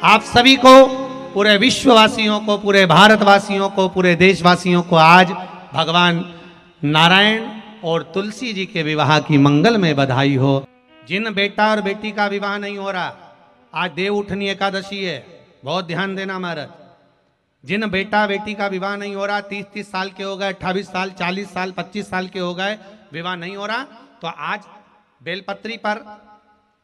आप सभी को, पूरे विश्ववासियों को, पूरे भारतवासियों को, पूरे देशवासियों को आज भगवान नारायण और तुलसी जी के विवाह की मंगल में बधाई हो। जिन बेटा और बेटी का विवाह नहीं हो रहा, आज देव उठनी एकादशी है, बहुत ध्यान देना महाराज। जिन बेटा बेटी का विवाह नहीं हो रहा, 30-30 साल के हो गए, 28 साल, 40 साल, 25 साल के हो गए, विवाह नहीं हो रहा, तो आज बेलपत्री पर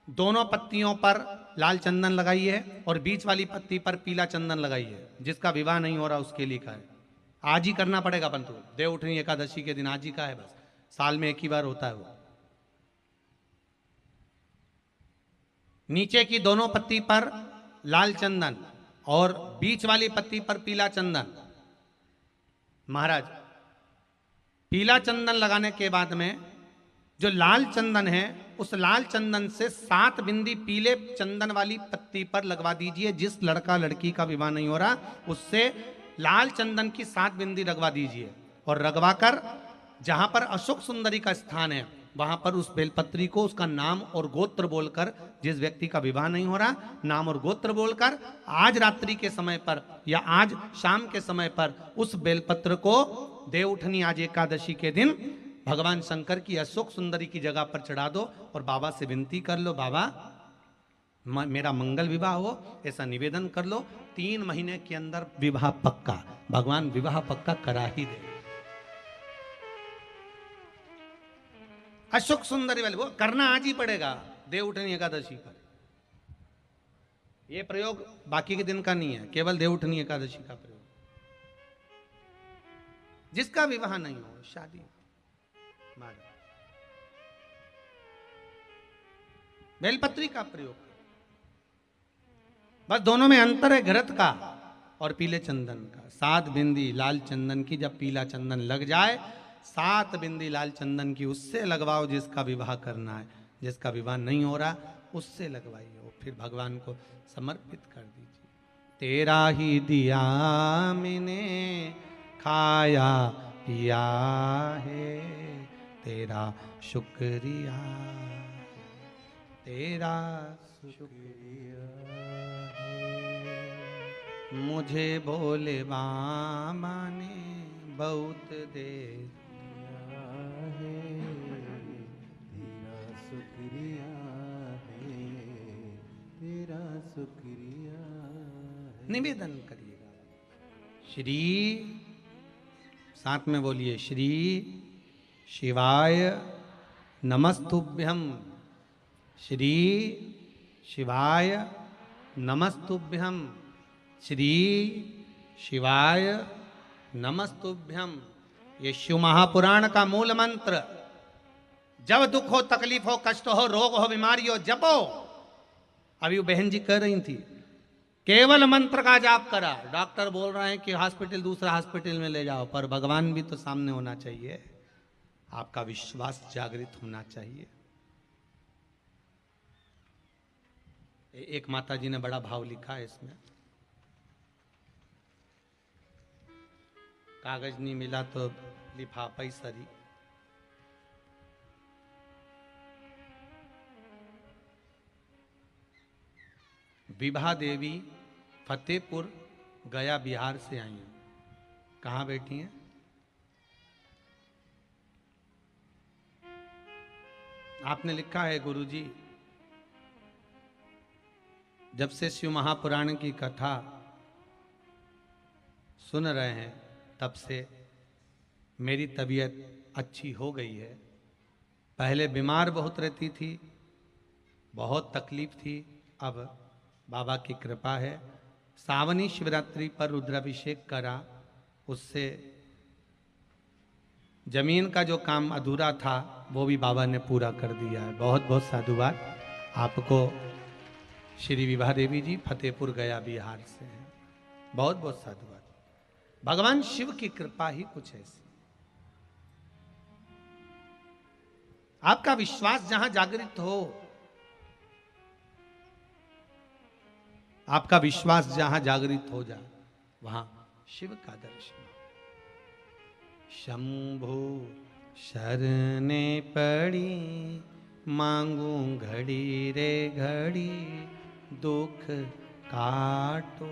दोनों पत्तियों पर लाल चंदन लगाइए और बीच वाली पत्ती पर पीला चंदन लगाइए। जिसका विवाह नहीं हो रहा उसके लिए का है, आज ही करना पड़ेगा। परंतु देव उठनी एकादशी के दिन आज ही का है, बस साल में एक ही बार होता है वो। नीचे की दोनों पत्ती पर लाल चंदन और बीच वाली पत्ती पर पीला चंदन। महाराज, पीला चंदन लगाने के बाद में जो लाल चंदन है, उस लाल चंदन से 7 बिंदी पीले चंदन वाली पत्ती पर लगवा दीजिए। जिस लड़का लड़की का विवाह नहीं हो रहा, उससे लाल चंदन की 7 बिंदी लगवा दीजिए और लगवाकर जहां पर अशोक सुंदरी का स्थान है, वहां पर उस बेलपत्री को उसका नाम और गोत्र बोलकर, जिस व्यक्ति का विवाह नहीं हो रहा, नाम और गोत्र बोलकर आज रात्रि के समय पर या आज शाम के समय पर उस बेलपत्र को देव उठनी आज एकादशी के दिन भगवान शंकर की अशोक सुंदरी की जगह पर चढ़ा दो और बाबा से विनती कर लो, बाबा मेरा मंगल विवाह हो, ऐसा निवेदन कर लो। 3 महीने के अंदर विवाह पक्का, भगवान विवाह पक्का करा ही दे। अशोक सुंदरी वाले वो करना आज ही पड़ेगा देव उठनी एकादशी पर। यह प्रयोग बाकी के दिन का नहीं है, केवल देव उठनी एकादशी का प्रयोग। जिसका विवाह नहीं हो, शादी बेलपत्री का प्रयोग, बस दोनों में अंतर है घृत का और पीले चंदन का। 7 बिंदी लाल चंदन की जब पीला चंदन लग जाए, 7 बिंदी लाल चंदन की उससे लगवाओ जिसका विवाह करना है। जिसका विवाह नहीं हो रहा उससे लगवाइए और फिर भगवान को समर्पित कर दीजिए। तेरा ही दिया मैंने खाया पिया है, तेरा शुक्रिया, तेरा शुक्रिया है। मुझे भोले बाबा ने बहुत दे दिया है, तेरा शुक्रिया है, तेरा शुक्रिया है। निवेदन करिएगा। श्री, साथ में बोलिए, श्री शिवाय नमस्तुभ्यम, श्री शिवाय नमस्तुभ्यम, श्री शिवाय नमस्तुभ्यम। ये शिव महापुराण का मूल मंत्र। जब दुख हो, तकलीफ हो, कष्ट हो, रोग हो, बीमारी हो, जपो। अभी वो बहन जी कह रही थी, केवल मंत्र का जाप करा। डॉक्टर बोल रहे हैं कि हॉस्पिटल, दूसरा हॉस्पिटल में ले जाओ, पर भगवान भी तो सामने होना चाहिए। आपका विश्वास जागृत होना चाहिए। एक माता जी ने बड़ा भाव लिखा है इसमें। कागज नहीं मिला तो लिफाफा ही सरी। विभा देवी फतेहपुर गया बिहार से आई हैं। कहाँ बैठी हैं? आपने लिखा है, गुरुजी जब से शिव महापुराण की कथा सुन रहे हैं, तब से मेरी तबीयत अच्छी हो गई है। पहले बीमार बहुत रहती थी, बहुत तकलीफ थी, अब बाबा की कृपा है। सावनी शिवरात्रि पर रुद्राभिषेक करा, उससे जमीन का जो काम अधूरा था वो भी बाबा ने पूरा कर दिया है। बहुत बहुत साधुवाद आपको। श्री विभा देवी जी फतेहपुर गया बिहार से हैं। बहुत बहुत साधुवाद। भगवान शिव की कृपा ही कुछ ऐसी। आपका विश्वास जहां जागृत हो, आपका विश्वास जहां जागृत हो जाए, वहां शिव का दर्शन। शंभु शरणे पड़ी, मांगू घड़ी रे घड़ी, दुख काटो,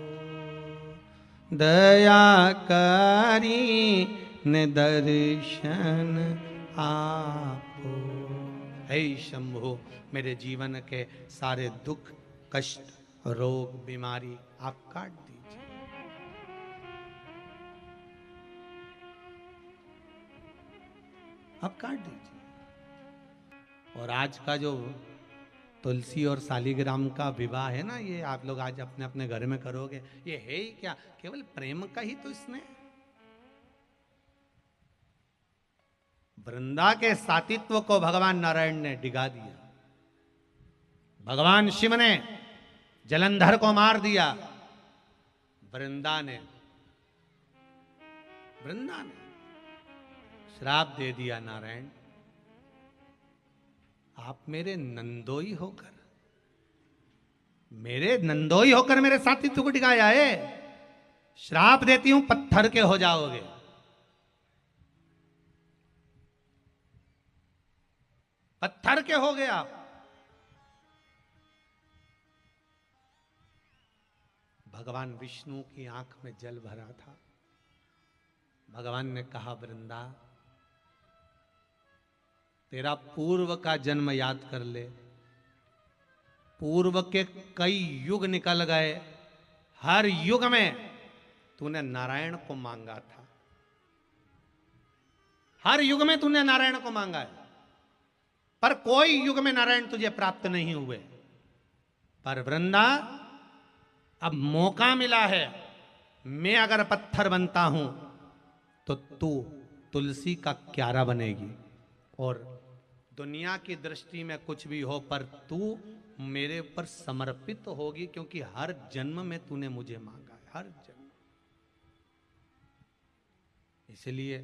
दया करी ने दर्शन आपो। हे शंभो, मेरे जीवन के सारे दुख कष्ट रोग बीमारी आप काट दीजिए। आप काट दीजिए। और आज का जो तुलसी और शालिग्राम का विवाह है ना, ये आप लोग आज अपने अपने घर में करोगे, ये है ही क्या, केवल प्रेम का ही तो इसने। वृंदा के सातित्व को भगवान नारायण ने डिगा दिया। भगवान शिव ने जलंधर को मार दिया, वृंदा ने श्राप दे दिया, नारायण आप मेरे नंदोई होकर मेरे सातित्व को डिगाया है। श्राप देती हूं, पत्थर के हो जाओगे। पत्थर के हो गए आप। भगवान विष्णु की आंख में जल भरा था। भगवान ने कहा, वृंदा तेरा पूर्व का जन्म याद कर ले। पूर्व के कई युग निकल गए, हर युग में तूने नारायण को मांगा था। हर युग में तूने नारायण को मांगा है, पर कोई युग में नारायण तुझे प्राप्त नहीं हुए। पर वृंदा, अब मौका मिला है। मैं अगर पत्थर बनता हूं तो तू तुलसी का क्यारा बनेगी। और दुनिया की दृष्टि में कुछ भी हो, पर तू मेरे ऊपर समर्पित होगी, क्योंकि हर जन्म में तूने मुझे मांगा है, हर जन्म। इसलिए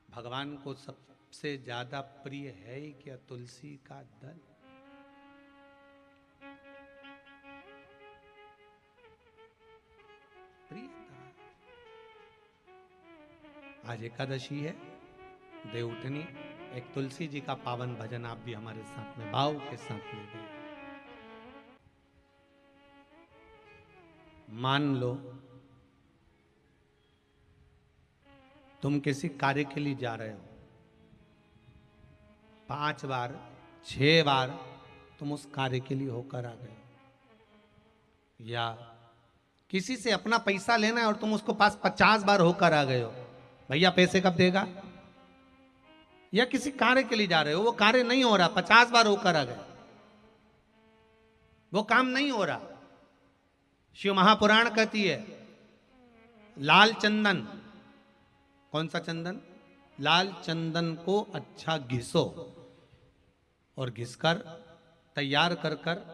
भगवान को सबसे ज्यादा प्रिय है ही क्या, तुलसी का दल। प्रियता। आज एकादशी है, देवउठनी, एक तुलसी जी का पावन भजन आप भी हमारे साथ में भाव के साथ में गए। मान लो तुम किसी कार्य के लिए जा रहे हो, 5 बार 6 बार तुम उस कार्य के लिए होकर आ गए, या किसी से अपना पैसा लेना है और तुम उसको पास 50 बार होकर आ गए हो, भैया पैसे कब देगा। या किसी कार्य के लिए जा रहे हो, वो कार्य नहीं हो रहा, 50 बार होकर आ गए, वो काम नहीं हो रहा। शिव महापुराण कहती है, लाल चंदन, कौन सा चंदन, लाल चंदन को अच्छा घिसो और घिसकर तैयार कर कर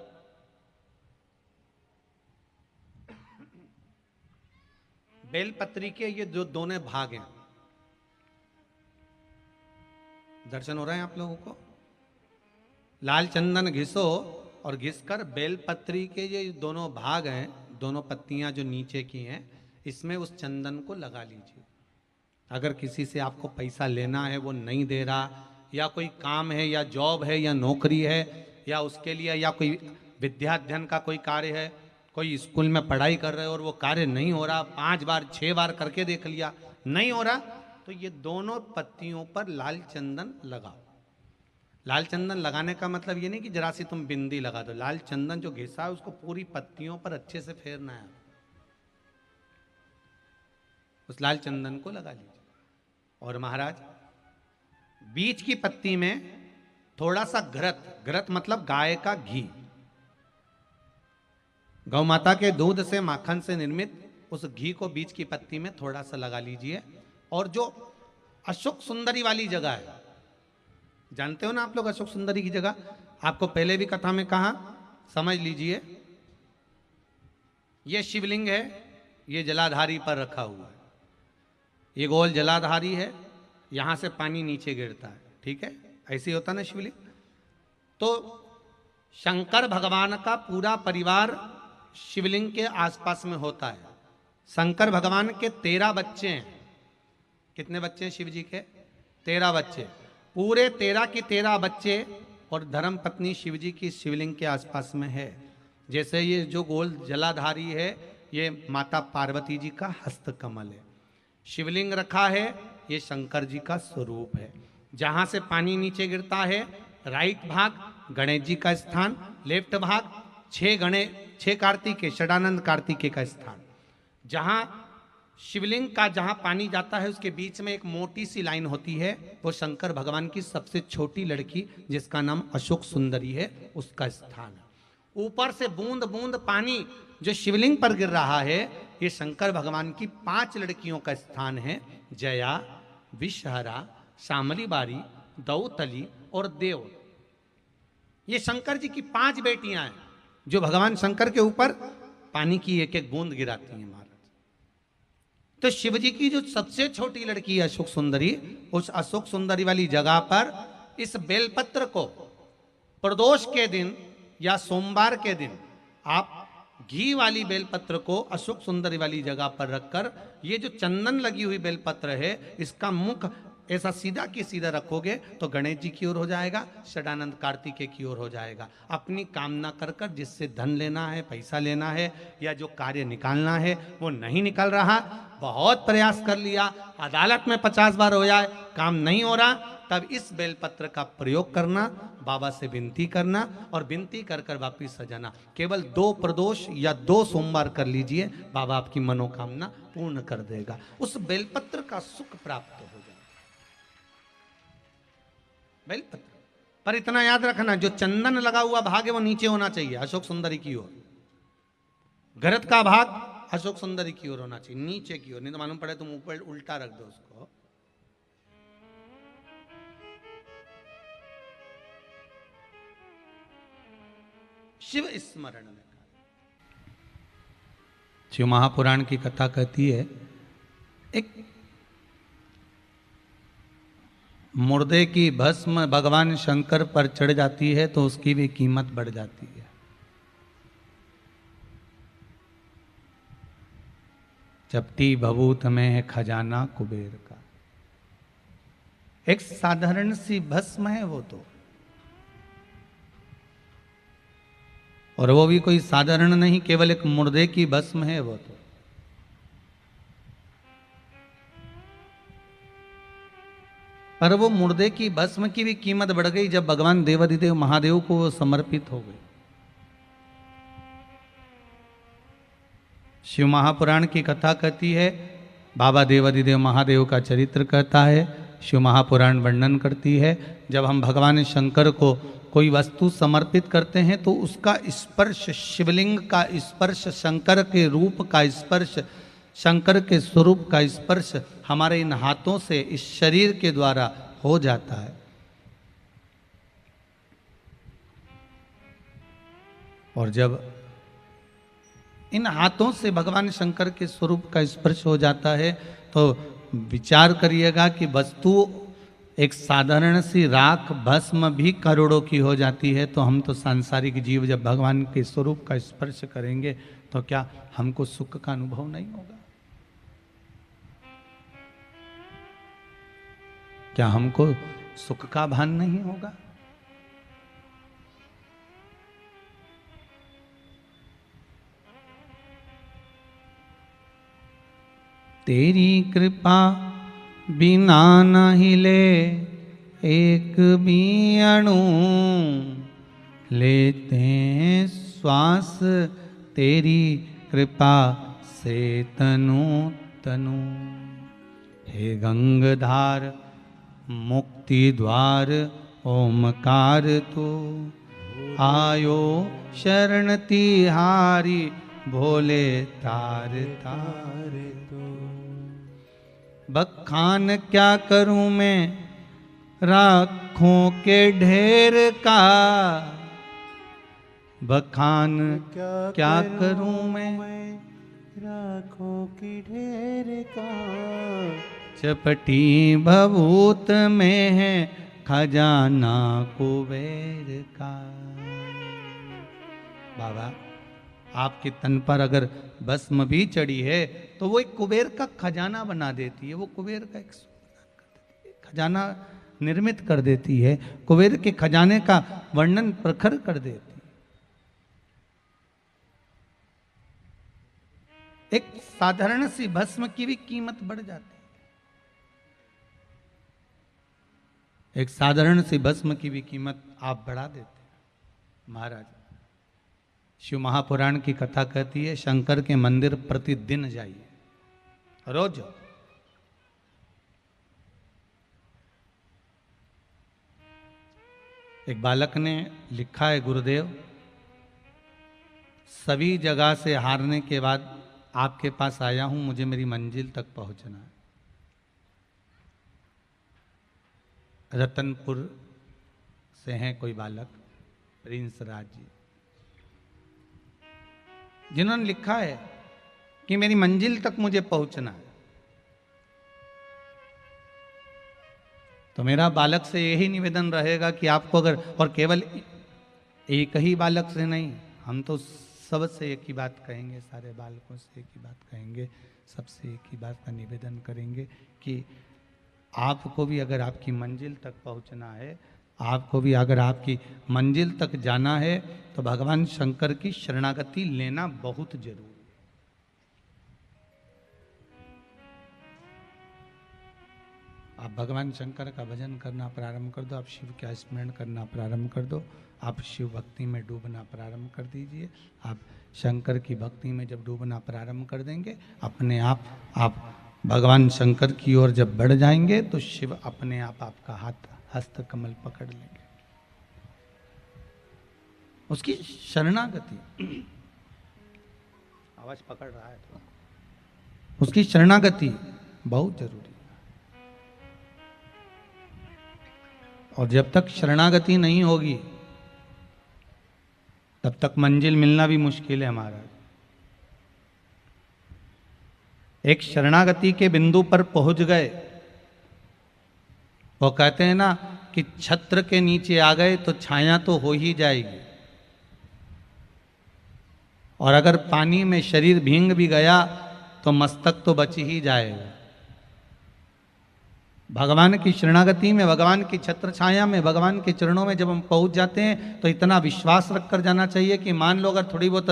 बेलपत्री के ये जो दोनों भाग हैं, दर्शन हो रहे हैं आप लोगों को। लाल चंदन घिसो और घिसकर बेलपत्री के ये दोनों भाग हैं, दोनों पत्तियां जो नीचे की हैं, इसमें उस चंदन को लगा लीजिए। अगर किसी से आपको पैसा लेना है, वो नहीं दे रहा, या कोई काम है, या जॉब है, या नौकरी है, या उसके लिए, या कोई विद्या अध्ययन का कोई कार्य है, कोई स्कूल में पढ़ाई कर रहे हो और वो कार्य नहीं हो रहा, 5 बार 6 बार करके देख लिया, नहीं हो रहा, तो ये दोनों पत्तियों पर लाल चंदन लगाओ। लाल चंदन लगाने का मतलब ये नहीं कि जरा सी तुम बिंदी लगा दो। लाल चंदन जो घिसा है उसको पूरी पत्तियों पर अच्छे से फेरना है। उस लाल चंदन को लगा लीजिए। और महाराज, बीच की पत्ती में थोड़ा सा घृत, घृत मतलब गाय का घी, गौ माता के दूध से, माखन से निर्मित उस घी को बीच की पत्ती में थोड़ा सा लगा लीजिए। और जो अशोक सुंदरी वाली जगह है, जानते हो ना आप लोग अशोक सुंदरी की जगह, आपको पहले भी कथा में कहा, समझ लीजिए। ये शिवलिंग है, ये जलाधारी पर रखा हुआ है, ये गोल जलाधारी है, यहां से पानी नीचे गिरता है, ठीक है, ऐसे ही होता ना शिवलिंग। तो शंकर भगवान का पूरा परिवार शिवलिंग के आसपास में होता है। शंकर भगवान के 13 बच्चे हैं। कितने बच्चे हैं शिव जी के? 13 बच्चे, पूरे 13 की 13 बच्चे और धर्म पत्नी शिव जी की शिवलिंग के आसपास में है। जैसे ये जो गोल जलाधारी है ये माता पार्वती जी का हस्त कमल है। शिवलिंग रखा है, ये शंकर जी का स्वरूप है। जहां से पानी नीचे गिरता है, राइट भाग गणेश जी का स्थान, लेफ्ट भाग छह कार्तिकेय षडानंद कार्तिकेय का स्थान। जहां शिवलिंग का जहां पानी जाता है उसके बीच में एक मोटी सी लाइन होती है, वो शंकर भगवान की सबसे छोटी लड़की जिसका नाम अशोक सुंदरी है उसका स्थान है। ऊपर से बूंद बूंद पानी जो शिवलिंग पर गिर रहा है, ये शंकर भगवान की 5 लड़कियों का स्थान है, जया, विषहरा, शामली बारी, दौतली और देव। ये शंकर जी की 5 बेटियां हैं जो भगवान शंकर के ऊपर पानी की एक एक बूंद गिराती हैं महाराज। तो शिव जी की जो सबसे छोटी लड़की है अशोक सुंदरी, उस अशोक सुंदरी वाली जगह पर इस बेलपत्र को प्रदोष के दिन या सोमवार के दिन आप घी वाली बेलपत्र को अशोक सुंदरी वाली जगह पर रखकर, ये जो चंदन लगी हुई बेलपत्र है इसका मुख ऐसा सीधा की सीधा रखोगे तो गणेश जी की ओर हो जाएगा, षडानंद कार्तिकेय की ओर हो जाएगा। अपनी कामना कर कर जिससे धन लेना है, पैसा लेना है या जो कार्य निकालना है वो नहीं निकल रहा, बहुत प्रयास कर लिया, अदालत में 50 बार हो जाए, काम नहीं हो रहा, तब इस बेलपत्र का प्रयोग करना, बाबा से विनती करना और विनती कर कर वापिस सजाना। केवल 2 प्रदोष या 2 सोमवार कर लीजिए, बाबा आपकी मनोकामना पूर्ण कर देगा। उस बेलपत्र का सुख प्राप्त हो जाए। बेलपत्र पर इतना याद रखना, जो चंदन लगा हुआ भाग है वो नीचे होना चाहिए, अशोक सुंदरी की ओर। घृत का भाग अशोक सुंदरी की ओर होना चाहिए, नीचे की ओर, नहीं तो मालूम पड़े तुम ऊपर उल्टा रख दो उसको। शिव स्मरण में शिव महापुराण की कथा कहती है, एक मुर्दे की भस्म भगवान शंकर पर चढ़ जाती है तो उसकी भी कीमत बढ़ जाती है। चपटी भभूत में है खजाना कुबेर का। एक साधारण सी भस्म है वो तो, और वो भी कोई साधारण नहीं, केवल एक मुर्दे की भस्म है वो तो। पर वो मुर्दे की भस्म की भी कीमत बढ़ गई जब भगवान देवाधिदेव महादेव को वो समर्पित हो गए। शिव महापुराण की कथा कहती है, बाबा देवाधिदेव महादेव का चरित्र कहता है, शिव महापुराण वर्णन करती है, जब हम भगवान शंकर को कोई वस्तु समर्पित करते हैं तो उसका स्पर्श, शिवलिंग का स्पर्श, शंकर के रूप का स्पर्श, शंकर के स्वरूप का स्पर्श हमारे इन हाथों से, इस शरीर के द्वारा हो जाता है। और जब इन हाथों से भगवान शंकर के स्वरूप का स्पर्श हो जाता है तो विचार करिएगा कि वस्तु एक साधारण सी राख भस्म भी करोड़ों की हो जाती है, तो हम तो सांसारिक जीव जब भगवान के स्वरूप का स्पर्श करेंगे तो क्या हमको सुख का अनुभव नहीं होगा? क्या हमको सुख का भान नहीं होगा? तेरी कृपा बिना न हिले एक भी अणु, लेते हैं श्वास तेरी कृपा से तनु तनु। हे गंगाधार मुक्ति द्वार ओमकार तो, आयो शरण तिहारी भोले तार तार तो। बखान क्या करूं मैं राखों के ढेर का, बखान क्या करूं मैं राखों के ढेर का। चपटी भभूत में है खजाना कुबेर का। बाबा आपके तन पर अगर भस्म भी चढ़ी है तो वो एक कुबेर का खजाना बना देती है, वो कुबेर का एक खजाना निर्मित कर देती है, कुबेर के खजाने का वर्णन प्रखर कर देती है। एक साधारण सी भस्म की भी कीमत बढ़ जाती है। एक साधारण सी भस्म की भी कीमत आप बढ़ा देते हैं। महाराज, शिव महापुराण की कथा कहती है, शंकर के मंदिर प्रतिदिन जाइए, रोज। एक बालक ने लिखा है, गुरुदेव सभी जगह से हारने के बाद आपके पास आया हूं, मुझे मेरी मंजिल तक पहुंचना है। रतनपुर से हैं कोई बालक, प्रिंस राज जी, जिन्होंने लिखा है कि मेरी मंजिल तक मुझे पहुंचना है। तो मेरा बालक से यही निवेदन रहेगा कि आपको अगर, और केवल एक ही बालक से नहीं, हम तो सबसे एक ही बात कहेंगे, सारे बालकों से एक ही बात कहेंगे, सबसे एक ही बात का निवेदन करेंगे कि आपको भी अगर आपकी मंजिल तक पहुंचना है, आपको भी अगर आपकी मंजिल तक जाना है, तो भगवान शंकर की शरणागति लेना बहुत जरूरी है। आप भगवान शंकर का भजन करना प्रारंभ कर दो, आप शिव का स्मरण करना प्रारंभ कर दो, आप शिव भक्ति में डूबना प्रारंभ कर दीजिए। आप शंकर की भक्ति में जब डूबना प्रारंभ कर देंगे, अपने आप भगवान शंकर की ओर जब बढ़ जाएंगे, तो शिव अपने आप आपका हाथ हस्त कमल पकड़ लेंगे। उसकी शरणागति, आवाज पकड़ रहा है तो, उसकी शरणागति बहुत जरूरी है। और जब तक शरणागति नहीं होगी, तब तक मंजिल मिलना भी मुश्किल है हमारा। एक शरणागति के बिंदु पर पहुंच गए, वो कहते हैं ना कि छत्र के नीचे आ गए तो छाया तो हो ही जाएगी, और अगर पानी में शरीर भींग भी गया तो मस्तक तो बच ही जाएगा। भगवान की शरणागति में, भगवान की छत्र छाया में, भगवान के चरणों में जब हम पहुंच जाते हैं, तो इतना विश्वास रखकर जाना चाहिए कि मान लो अगर थोड़ी बहुत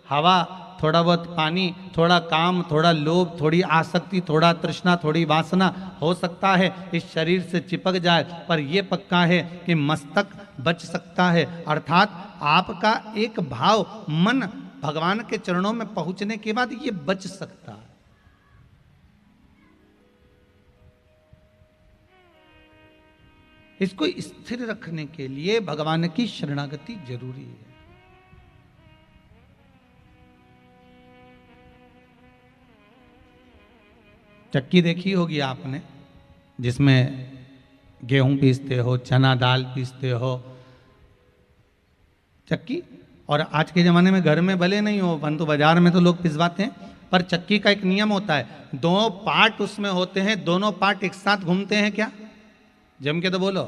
हवा, थोड़ा बहुत पानी, थोड़ा काम, थोड़ा लोभ, थोड़ी आसक्ति, थोड़ा तृष्णा, थोड़ी वासना हो सकता है इस शरीर से चिपक जाए, पर यह पक्का है कि मस्तक बच सकता है। अर्थात आपका एक भाव, मन भगवान के चरणों में पहुंचने के बाद ये बच सकता है। इसको स्थिर रखने के लिए भगवान की शरणागति जरूरी है। चक्की देखी होगी आपने, जिसमें गेहूं पीसते हो, चना दाल पीसते हो, चक्की। और आज के ज़माने में घर में भले नहीं हो, परंतु बाजार में तो लोग पिसवाते हैं। पर चक्की का एक नियम होता है, दो पार्ट उसमें होते हैं, दोनों पार्ट एक साथ घूमते हैं क्या? जम के तो बोलो,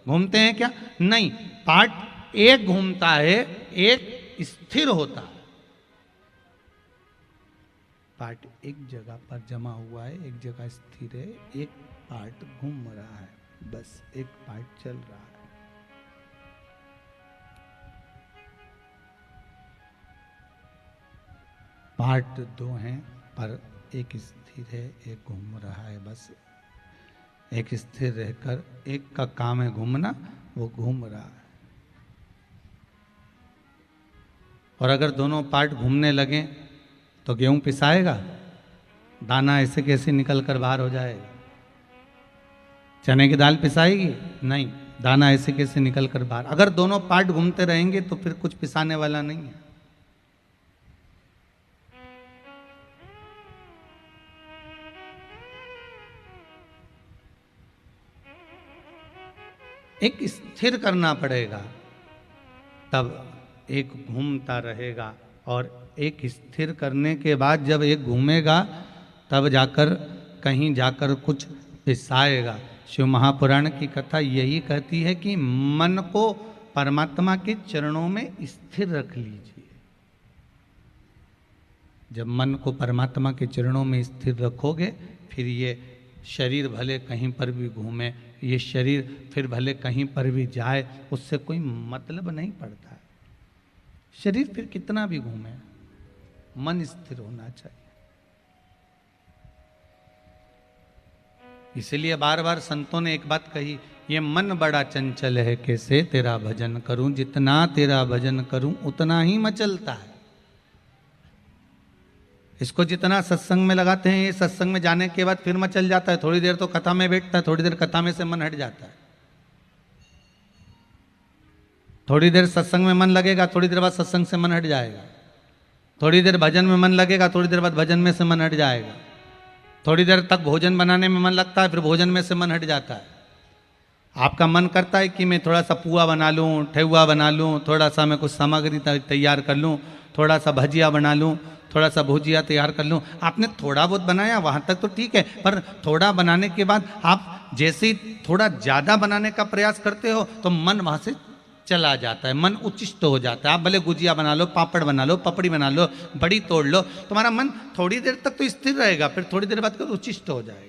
घूमते हैं क्या? नहीं, पार्ट एक घूमता है, एक स्थिर होता है। पार्ट एक जगह पर जमा हुआ है, एक जगह स्थिर है, एक पार्ट घूम रहा है, बस एक पार्ट चल रहा है। पार्ट दो हैं, पर एक स्थिर है, एक घूम रहा है। बस एक स्थिर रहकर, एक का काम है घूमना, वो घूम रहा है। और अगर दोनों पार्ट घूमने लगे तो गेहूं पिसाएगा? दाना ऐसे कैसे निकल कर बाहर हो जाएगा? चने की दाल पिसाएगी? नहीं, दाना ऐसे कैसे निकल कर बाहर। अगर दोनों पार्ट घूमते रहेंगे तो फिर कुछ पिसाने वाला नहीं है। एक स्थिर करना पड़ेगा, तब एक घूमता रहेगा। और एक स्थिर करने के बाद जब एक घूमेगा, तब जाकर कहीं जाकर कुछ पिसाएगा। शिव महापुराण की कथा यही कहती है कि मन को परमात्मा के चरणों में स्थिर रख लीजिए। जब मन को परमात्मा के चरणों में स्थिर रखोगे, फिर ये शरीर भले कहीं पर भी घूमे, ये शरीर फिर भले कहीं पर भी जाए, उससे कोई मतलब नहीं पड़ता है। शरीर फिर कितना भी घूमे, मन स्थिर होना चाहिए। इसलिए बार बार संतों ने एक बात कही, ये मन बड़ा चंचल है, कैसे तेरा भजन करूं, जितना तेरा भजन करूं उतना ही मचलता है। इसको जितना सत्संग में लगाते हैं, ये सत्संग में जाने के बाद फिर मचल जाता है। थोड़ी देर तो कथा में बैठता है, थोड़ी देर कथा में से मन हट जाता है। थोड़ी देर सत्संग में मन लगेगा, थोड़ी देर बाद सत्संग से मन हट जाएगा। थोड़ी देर भजन में मन लगेगा, थोड़ी देर बाद भजन में से मन हट जाएगा। थोड़ी देर तक भोजन बनाने में मन लगता है, फिर भोजन में से मन हट जाता है। आपका मन करता है कि मैं थोड़ा सा पुआ बना लूँ, ठेहुआ बना लूँ, थोड़ा सा मैं कुछ सामग्री तैयार कर लूँ, थोड़ा सा भजिया बना लूँ, थोड़ा सा भुजिया तैयार कर लूँ। आपने थोड़ा बहुत बनाया वहाँ तक तो ठीक है, पर थोड़ा बनाने के बाद आप जैसे ही थोड़ा ज़्यादा बनाने का प्रयास करते हो तो मन वहाँ से चला जाता है, मन उच्चिष्ट हो जाता है। आप भले गुजिया बना लो, पापड़ बना लो, पपड़ी बना लो, बड़ी तोड़ लो, तुम्हारा मन थोड़ी देर तक तो स्थिर रहेगा, फिर थोड़ी देर बाद उच्चिष्ट हो जाएगा।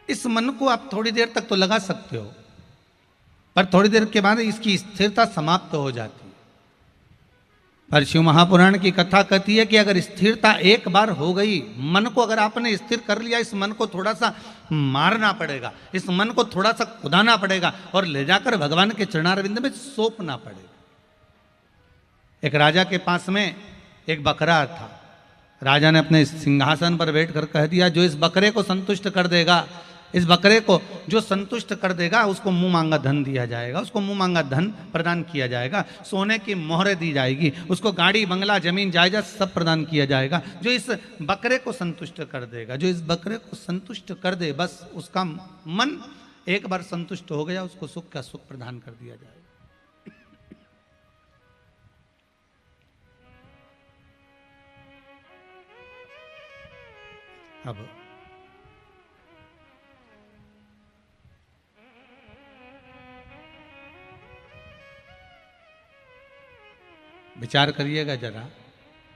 इस मन को आप थोड़ी देर तक तो लगा सकते हो, पर थोड़ी देर के बाद इसकी स्थिरता समाप्त हो जाती है। पर शिव महापुराण की कथा कहती है कि अगर स्थिरता एक बार हो गई, मन को अगर आपने स्थिर कर लिया, इस मन को थोड़ा सा मारना पड़ेगा, इस मन को थोड़ा सा कुदाना पड़ेगा और ले जाकर भगवान के चरणारविंद में सौंपना पड़ेगा। एक राजा के पास में एक बकरा था। राजा ने अपने सिंहासन पर बैठकर कह दिया, जो इस बकरे को संतुष्ट कर देगा, इस बकरे को जो संतुष्ट कर देगा उसको मुंह मांगा धन दिया जाएगा, उसको मुंह मांगा धन प्रदान किया जाएगा, सोने की मोहरें दी जाएगी, उसको गाड़ी बंगला जमीन जायदाद सब प्रदान किया जाएगा। जो इस बकरे को संतुष्ट कर देगा, जो इस बकरे को संतुष्ट कर दे, बस उसका मन एक बार संतुष्ट हो गया, उसको सुख का सुख प्रदान कर दिया जाएगा। अब विचार करिएगा जरा,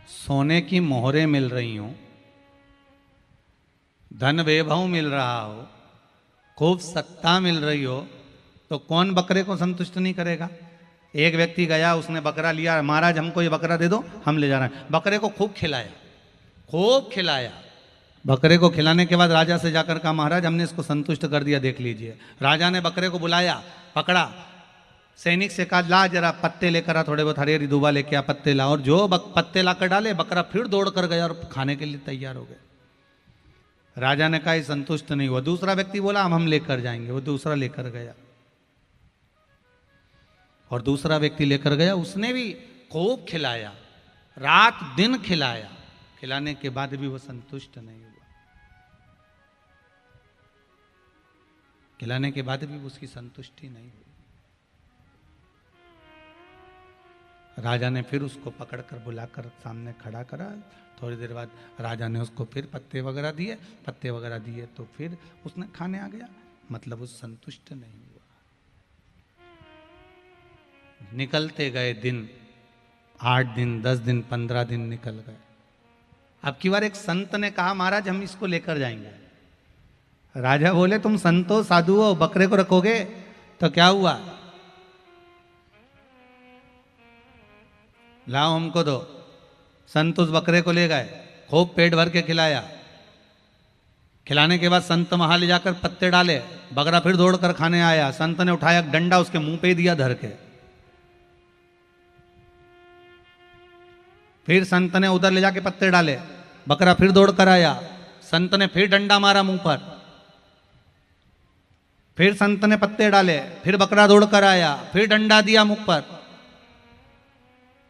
सोने की मोहरें मिल रही हों, धन वैभव मिल रहा हो, खूब सत्ता मिल रही हो, तो कौन बकरे को संतुष्ट नहीं करेगा। एक व्यक्ति गया, उसने बकरा लिया, महाराज हमको ये बकरा दे दो, हम ले जा रहे हैं। बकरे को खूब खिलाया, खूब खिलाया। बकरे को खिलाने के बाद राजा से जाकर कहा, महाराज हमने इसको संतुष्ट कर दिया, देख लीजिए। राजा ने बकरे को बुलाया, पकड़ा, सैनिक से कहा, ला जरा पत्ते लेकर आ, थोड़े बहुत हरी दूबा लेके आ, पत्ते ला। और जो पत्ते ला कर डाले, बकरा फिर दौड़ कर गया और खाने के लिए तैयार हो गया। राजा ने कहा, संतुष्ट नहीं हुआ। दूसरा व्यक्ति बोला, हम लेकर जाएंगे। वो दूसरा लेकर गया और दूसरा व्यक्ति लेकर गया, उसने भी खूब खिलाया, रात दिन खिलाया। खिलाने के बाद भी वो संतुष्ट नहीं हुआ। खिलाने के बाद भी उसकी संतुष्टि नहीं हुई। राजा ने फिर उसको पकड़कर बुलाकर सामने खड़ा करा। थोड़ी देर बाद राजा ने उसको फिर पत्ते वगैरह दिए तो फिर उसने खाने आ गया। मतलब उस संतुष्ट नहीं हुआ। निकलते गए दिन, 8 दिन, 10 दिन, 15 दिन निकल गए। अब की बार एक संत ने कहा, महाराज हम इसको लेकर जाएंगे। राजा बोले, तुम संत हो, साधु हो, बकरे को रखोगे? तो क्या हुआ, लाओ हमको दो। संत उस बकरे को ले गए, खूब पेट भर के खिलाया। खिलाने के बाद संत वहां ले जाकर पत्ते डाले, बकरा फिर दौड़ कर खाने आया। संत ने उठाया डंडा, उसके मुंह पे दिया धर के। फिर संत ने उधर ले जाके पत्ते डाले, बकरा फिर दौड़ कर आया। संत ने फिर डंडा मारा मुंह पर। फिर संत ने पत्ते डाले, फिर बकरा दौड़ कर आया, फिर डंडा दिया मुंह पर।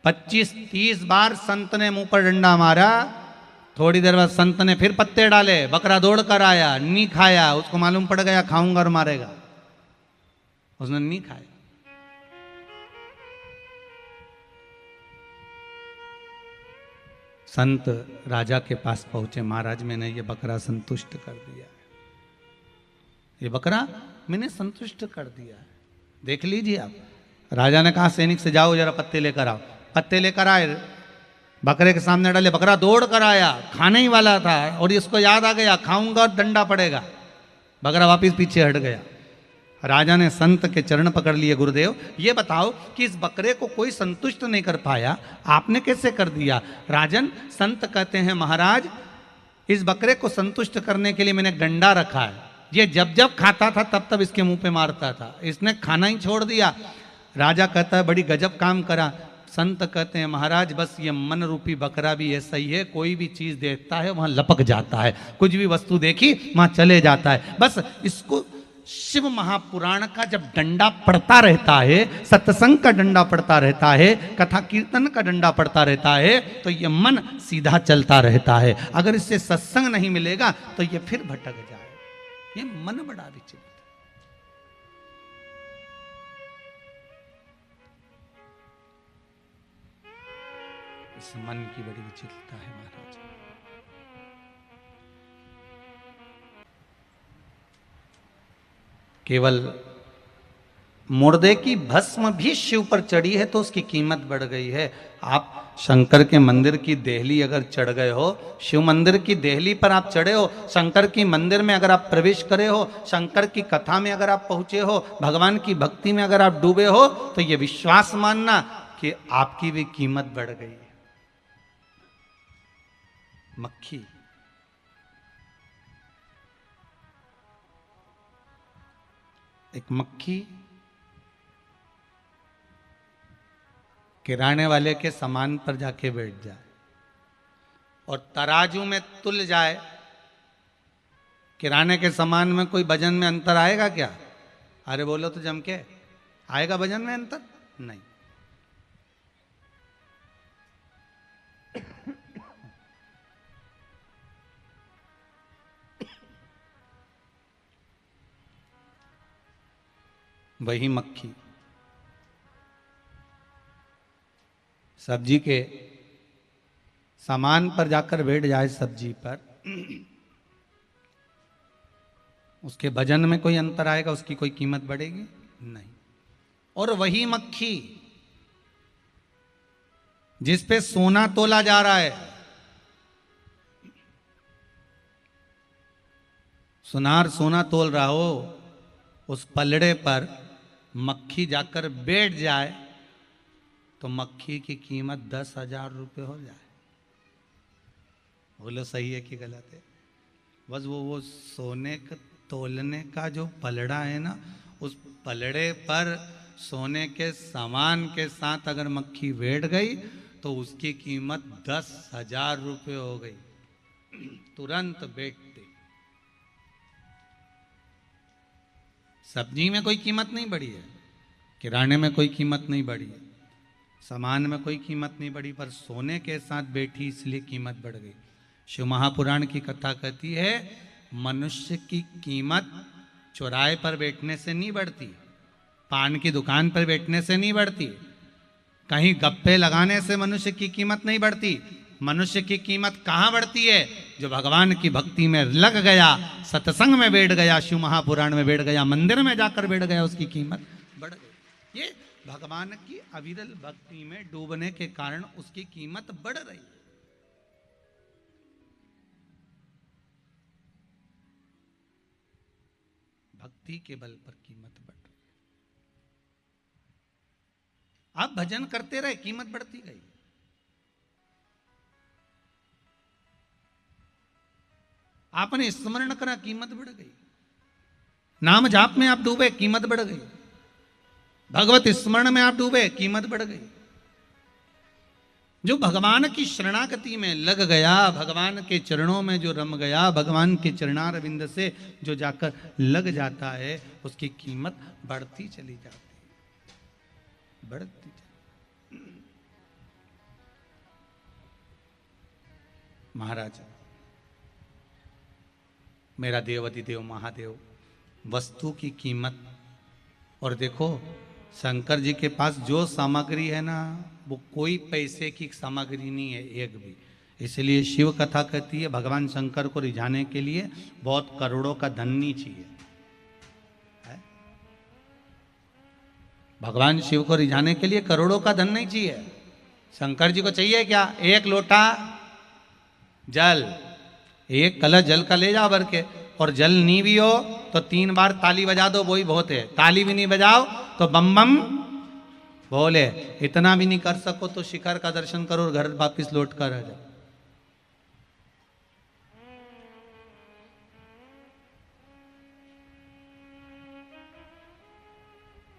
25-30 बार संत ने मुंह पर डंडा मारा। थोड़ी देर बाद संत ने फिर पत्ते डाले, बकरा दौड़ कर आया, नहीं खाया। उसको मालूम पड़ गया खाऊंगा और मारेगा, उसने नहीं खाया। संत राजा के पास पहुंचे, महाराज मैंने ये बकरा संतुष्ट कर दिया है, ये बकरा मैंने संतुष्ट कर दिया है, देख लीजिए आप। राजा ने कहा, सैनिक से जाओ जरा पत्ते लेकर आओ। पत्ते लेकर आए, बकरे के सामने डाले, बकरा दौड़ कर आया, खाने ही वाला था और इसको याद आ गया खाऊंगा और डंडा पड़ेगा। बकरा वापिस पीछे हट गया। राजा ने संत के चरण पकड़ लिए, गुरुदेव ये बताओ कि इस बकरे को कोई संतुष्ट नहीं कर पाया, आपने कैसे कर दिया? राजन, संत कहते हैं महाराज इस बकरे को संतुष्ट करने के लिए मैंने डंडा रखा है, ये जब जब खाता था तब तब इसके मुंह पे मारता था, इसने खाना ही छोड़ दिया। राजा कहता है बड़ी गजब काम करा। संत कहते हैं महाराज बस ये मन रूपी बकरा भी ऐसा ही है, कोई भी चीज देखता है वहां लपक जाता है, कुछ भी वस्तु देखी वहां चले जाता है। बस इसको शिव महापुराण का जब डंडा पड़ता रहता है, सत्संग का डंडा पड़ता रहता है, कथा कीर्तन का डंडा पड़ता रहता है, तो ये मन सीधा चलता रहता है। अगर इससे सत्संग नहीं मिलेगा तो ये फिर भटक जाए। ये मन बड़ा विचित्र। इस मन की बड़ी विचित्रता है महाराज। केवल मुर्दे की भस्म भी शिव पर चढ़ी है तो उसकी कीमत बढ़ गई है। आप शंकर के मंदिर की देहली अगर चढ़ गए हो, शिव मंदिर की देहली पर आप चढ़े हो, शंकर की मंदिर में अगर आप प्रवेश करे हो, शंकर की कथा में अगर आप पहुंचे हो, भगवान की भक्ति में अगर आप डूबे हो, तो ये विश्वास मानना कि आपकी भी कीमत बढ़ गई है। मक्खी एक मक्खी किराने वाले के सामान पर जाके बैठ जाए और तराजू में तुल जाए, किराने के सामान में कोई वजन में अंतर आएगा क्या? अरे बोलो तो जम के, आएगा वजन में अंतर? नहीं। वही मक्खी सब्जी के सामान पर जाकर बैठ जाए, सब्जी पर, उसके वजन में कोई अंतर आएगा, उसकी कोई कीमत बढ़ेगी? नहीं। और वही मक्खी जिस पे सोना तोला जा रहा है, सुनार सोना तोल रहा हो, उस पलड़े पर मक्खी जाकर बैठ जाए तो मक्खी की कीमत 10,000 रुपये हो जाए। बोलो सही है कि गलत है? बस वो सोने का तोलने का जो पलड़ा है ना, उस पलड़े पर सोने के सामान के साथ अगर मक्खी बैठ गई तो उसकी कीमत 10,000 रुपये हो गई तुरंत बैठते। सब्जी में कोई कीमत नहीं बढ़ी है, किराने में कोई कीमत नहीं बढ़ी है, सामान में कोई कीमत नहीं बढ़ी, पर सोने के साथ बैठी इसलिए कीमत बढ़ गई। शिव महापुराण की कथा कहती है मनुष्य की कीमत चौराहे पर बैठने से नहीं बढ़ती, पान की दुकान पर बैठने से नहीं बढ़ती, कहीं गप्पे लगाने से मनुष्य की कीमत नहीं बढ़ती। मनुष्य की कीमत कहाँ बढ़ती है? जो भगवान की भक्ति में लग गया, सत्संग में बैठ गया, शिव महापुराण में बैठ गया, मंदिर में जाकर बैठ गया, उसकी कीमत बढ़ गई। ये भगवान की अविरल भक्ति में डूबने के कारण उसकी कीमत बढ़ रही है। भक्ति के बल पर कीमत बढ़ रही है। आप भजन करते रहे, कीमत बढ़ती गई। आपने स्मरण करा, कीमत बढ़ गई। नाम जाप में आप डूबे, कीमत बढ़ गई। भगवत स्मरण में आप डूबे, कीमत बढ़ गई। जो भगवान की शरणागति में लग गया, भगवान के चरणों में जो रम गया, भगवान के चरणारविंद से जो जाकर लग जाता है, उसकी कीमत बढ़ती चली जाती है, बढ़ती चली। महाराज, मेरा देव अधिदेव महादेव वस्तु की कीमत, और देखो शंकर जी के पास जो सामग्री है ना, वो कोई पैसे की सामग्री नहीं है एक भी। इसलिए शिव कथा कहती है भगवान शंकर को रिझाने के लिए बहुत करोड़ों का धन नहीं चाहिए। भगवान शिव को रिझाने के लिए करोड़ों का धन नहीं चाहिए। शंकर जी को चाहिए क्या? एक लोटा जल, एक कलश जल का ले जा भर के, और जल नहीं भी हो तो 3 बार ताली बजा दो, वही बहुत है। ताली भी नहीं बजाओ तो बम बम बोले। इतना भी नहीं कर सको तो शिखर का दर्शन करो और घर वापिस लौट कर आ जाओ।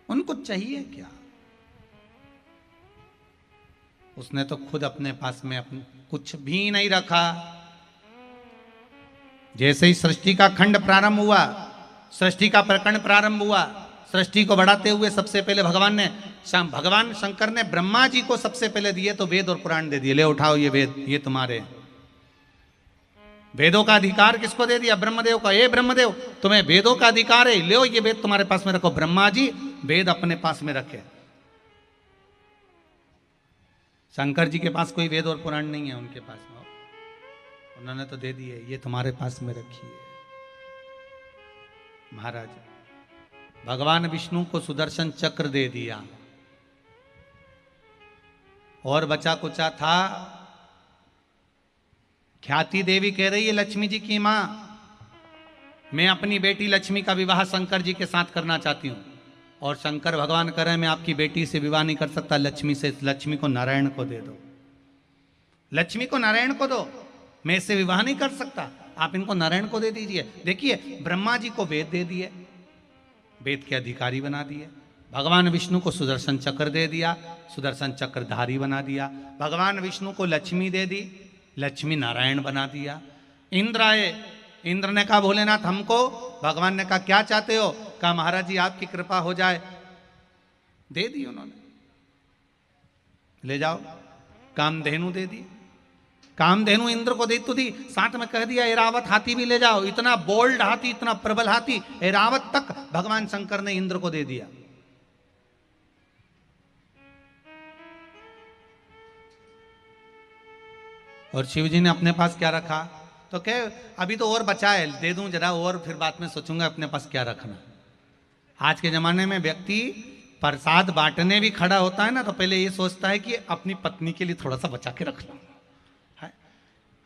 उनको चाहिए क्या? उसने तो खुद अपने पास में कुछ भी नहीं रखा। जैसे ही सृष्टि का खंड प्रारंभ हुआ, सृष्टि का प्रकरण प्रारंभ हुआ, सृष्टि को बढ़ाते हुए सबसे पहले भगवान शंकर ने ब्रह्मा जी को सबसे पहले दिए तो वेद और पुराण दे दिए। ले उठाओ ये वेद, ये तुम्हारे। वेदों का अधिकार किसको दे दिया? ब्रह्मदेव का। ए ब्रह्मदेव, तुम्हें वेदों का अधिकार है, लो ये वेद तुम्हारे पास में रखो। ब्रह्मा जी वेद अपने पास में रखे। शंकर जी के पास कोई वेद और पुराण नहीं है उनके पास में, उन्होंने तो दे दिए, ये तुम्हारे पास में रखिए। महाराज भगवान विष्णु को सुदर्शन चक्र दे दिया और बचा कुचा था। ख्याति देवी कह रही है लक्ष्मी जी की मां, मैं अपनी बेटी लक्ष्मी का विवाह शंकर जी के साथ करना चाहती हूं। और शंकर भगवान कह रहे हैं मैं आपकी बेटी से विवाह नहीं कर सकता, लक्ष्मी से। लक्ष्मी को नारायण को दे दो, लक्ष्मी को नारायण को दो, मैं इससे विवाह नहीं कर सकता, आप इनको नारायण को दे दीजिए। देखिए ब्रह्मा जी को वेद दे दिए, वेद के अधिकारी बना दिए। भगवान विष्णु को सुदर्शन चक्र दे दिया, सुदर्शन चक्रधारी बना दिया। भगवान विष्णु को लक्ष्मी दे दी, लक्ष्मी नारायण बना दिया। इंद्र आए, इंद्र ने कहा भोलेनाथ हमको। भगवान ने कहा क्या चाहते हो? कहा महाराज जी आपकी कृपा हो जाए। दे दी उन्होंने, ले जाओ। कामधेनु दे दी, कामधेनु इंद्र को दे तो दी, साथ में कह दिया ऐरावत हाथी भी ले जाओ। इतना बोल्ड हाथी, इतना प्रबल हाथी ऐरावत तक भगवान शंकर ने इंद्र को दे दिया। और शिव जी ने अपने पास क्या रखा? तो कह अभी तो और बचा है, दे दूं जरा और, फिर बाद में सोचूंगा अपने पास क्या रखना। आज के जमाने में व्यक्ति प्रसाद बांटने भी खड़ा होता है ना तो पहले ये सोचता है कि अपनी पत्नी के लिए थोड़ा सा बचा के रख लूं।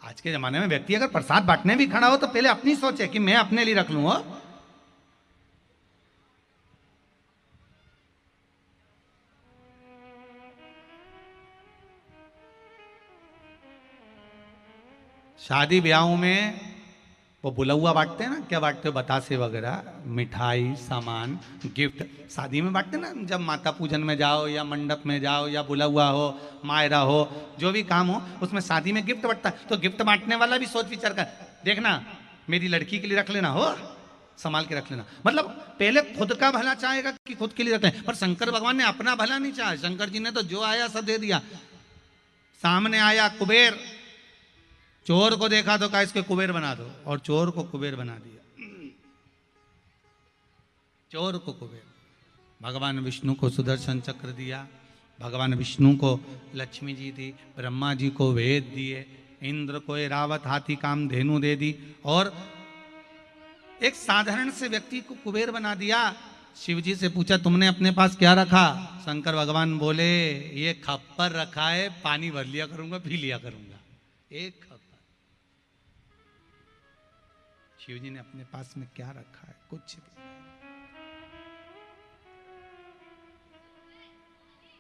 आज के जमाने में व्यक्ति अगर प्रसाद बांटने भी खड़ा हो तो पहले अपनी सोचे कि मैं अपने लिए रख लूं। शादी ब्याहों में वो बुलौआ बांटते हैं ना, क्या बांटते हो? बतासे वगैरह, मिठाई, सामान, गिफ्ट। शादी में बांटते ना, जब माता पूजन में जाओ या मंडप में जाओ या बुलौआ हो, मायरा हो, जो भी काम हो उसमें शादी में गिफ्ट बांटता है। तो गिफ्ट बांटने वाला भी सोच विचार कर, देखना मेरी लड़की के लिए रख लेना, हो संभाल के रख लेना। मतलब पहले खुद का भला चाहेगा कि खुद के लिए रख लें। पर शंकर भगवान ने अपना भला नहीं चाहा। शंकर जी ने तो जो आया सब दे दिया। सामने आया कुबेर, चोर को देखा तो कहा इसके कुबेर बना दो, और चोर को कुबेर बना दिया। चोर को कुबेर। भगवान विष्णु को सुदर्शन चक्र दिया, भगवान विष्णु को लक्ष्मी जी दी, ब्रह्मा जी को वेद दिए, इंद्र को ऐरावत हाथी कामधेनु दे दी, और एक साधारण से व्यक्ति को कुबेर बना दिया। शिव जी से पूछा तुमने अपने पास क्या रखा? शंकर भगवान बोले ये खप्पर रखा है, पानी भर लिया करूंगा, पी लिया करूंगा। एक खप्पर। शिव जी ने अपने पास में क्या रखा है? कुछ भी।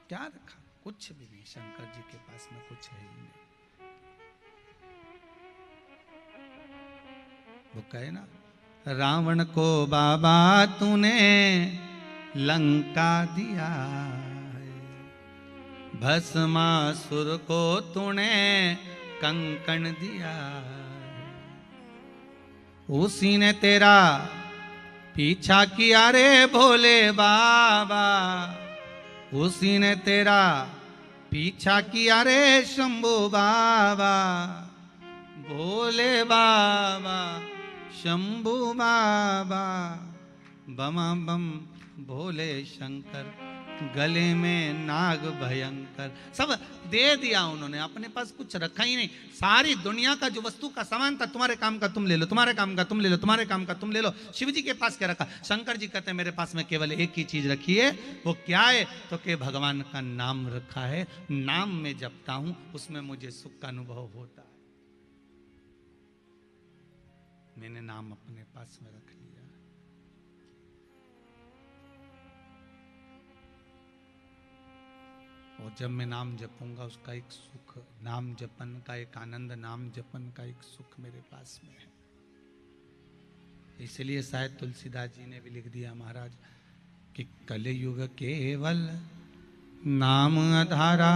क्या रखा? कुछ भी नहीं। शंकर जी के पास में कुछ है ही नहीं। वो कहे ना, रावण को बाबा तूने लंका दिया है, भस्मासुर को तूने कंकण दिया है, उसी ने तेरा पीछा किया रे भोले बाबा, उसी ने तेरा पीछा किया रे शंभू बाबा, भोले बाबा शंभू बाबा, बमा बम भोले शंकर, गले में नाग भयंकर। सब दे दिया उन्होंने, अपने पास कुछ रखा ही नहीं। सारी दुनिया का जो वस्तु का सामान था, तुम्हारे काम का तुम ले लो, तुम्हारे काम का तुम ले लो, तुम्हारे काम का तुम ले लो। शिव जी के पास क्या रखा? शंकर जी कहते हैं मेरे पास में केवल एक ही चीज रखी है। वो क्या है? तो के भगवान का नाम रखा है, नाम में जपता हूं, उसमें मुझे सुख का अनुभव होता है। मैंने नाम अपने पास में रख लिया। और जब मैं नाम जपूंगा उसका एक सुख, नाम जपन का एक आनंद, नाम जपन का एक सुख मेरे पास में है। इसलिए शायद तुलसीदास जी ने भी लिख दिया महाराज कि कलयुग केवल नाम आधारा,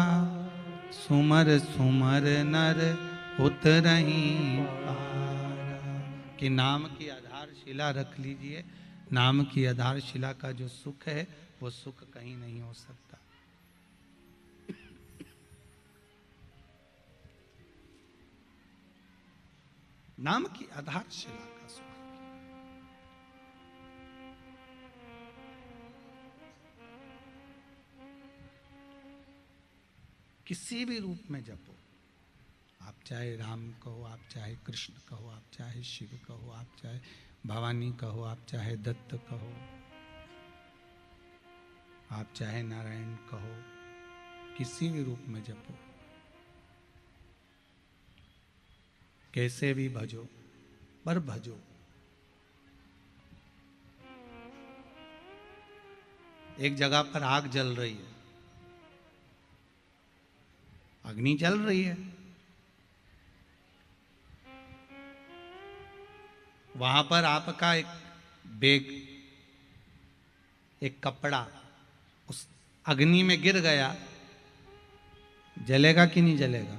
सुमर सुमर नर उतरहीं पारा। कि नाम की आधारशिला रख लीजिए, नाम की आधारशिला का जो सुख है वो सुख कहीं नहीं हो सकता। नाम की आधारशिला का सुख। किसी भी रूप में जपो, आप चाहे राम कहो, आप चाहे कृष्ण कहो, आप चाहे शिव कहो, आप चाहे भवानी कहो, आप चाहे दत्त कहो, आप चाहे नारायण कहो, किसी भी रूप में जपो, कैसे भी भजो, पर भजो। एक जगह पर आग जल रही है, अग्नि जल रही है, वहां पर आपका एक बैग, एक कपड़ा उस अग्नि में गिर गया, जलेगा कि नहीं जलेगा?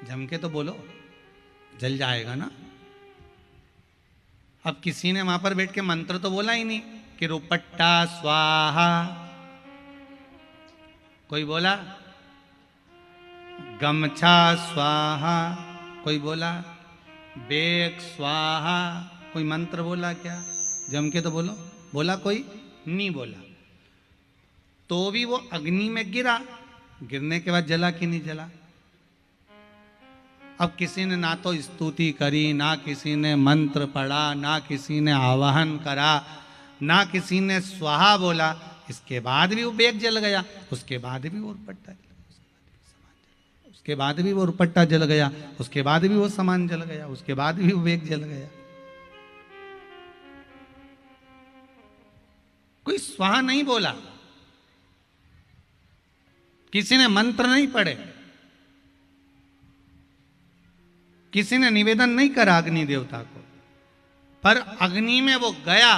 जम के तो बोलो, जल जाएगा ना। अब किसी ने वहां पर बैठ के मंत्र तो बोला ही नहीं कि रुपट्टा स्वाहा, कोई बोला गमछा स्वाहा, कोई बोला बेग स्वाहा, कोई मंत्र बोला क्या? जम के तो बोलो, बोला कोई नहीं बोला। तो भी वो अग्नि में गिरा, गिरने के बाद जला कि नहीं जला? अब किसी ने ना तो स्तुति करी, ना किसी ने मंत्र पढ़ा, ना किसी ने आवाहन करा, ना किसी ने स्वाहा बोला, इसके बाद भी वो बेग जल गया, उसके बाद भी वो दुपट्टा, उसके बाद भी वो दुपट्टा जल गया, उसके बाद भी वो सामान जल गया, उसके बाद भी वो बेग जल गया। कोई स्वाहा नहीं बोला, किसी ने मंत्र नहीं पढ़े, किसी ने निवेदन नहीं करा अग्नि देवता को, पर अग्नि में वो गया,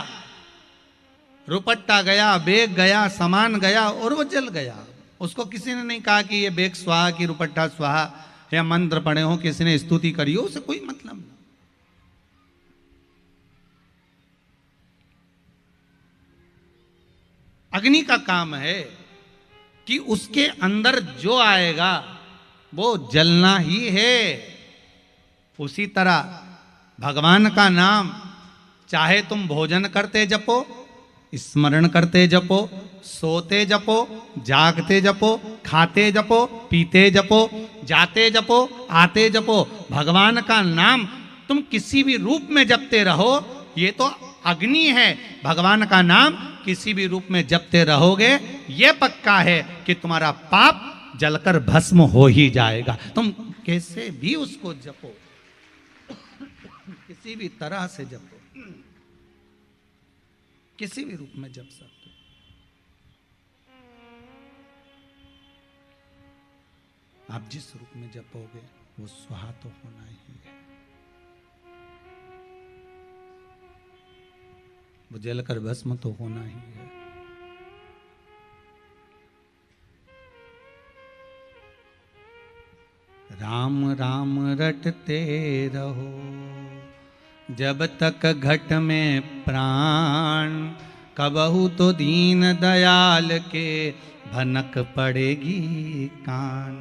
रुपट्टा गया, बेग गया, सामान गया और वो जल गया। उसको किसी ने नहीं कहा कि ये बेग स्वाहा की रुपट्टा स्वाहा, या मंत्र पढ़े हो, किसी ने स्तुति करी हो, उसे कोई मतलब नहीं। अग्नि का काम है कि उसके अंदर जो आएगा वो जलना ही है। उसी तरह भगवान का नाम चाहे तुम भोजन करते जपो, स्मरण करते जपो, सोते जपो, जागते जपो, खाते जपो, पीते जपो, जाते जपो, आते जपो, भगवान का नाम तुम किसी भी रूप में जपते रहो, ये तो अग्नि है। भगवान का नाम किसी भी रूप में जपते रहोगे, ये पक्का है कि तुम्हारा पाप जलकर भस्म हो ही जाएगा। तुम कैसे भी उसको जपो, किसी भी तरह से जपो, किसी भी रूप में जप सकते हो। आप जिस रूप में जपोगे वो स्वाहा तो होना ही है, वो जलकर भस्म तो होना ही है। राम राम रटते रहो जब तक घट में प्राण, कबहू तो दीन दयाल के भनक पड़ेगी कान।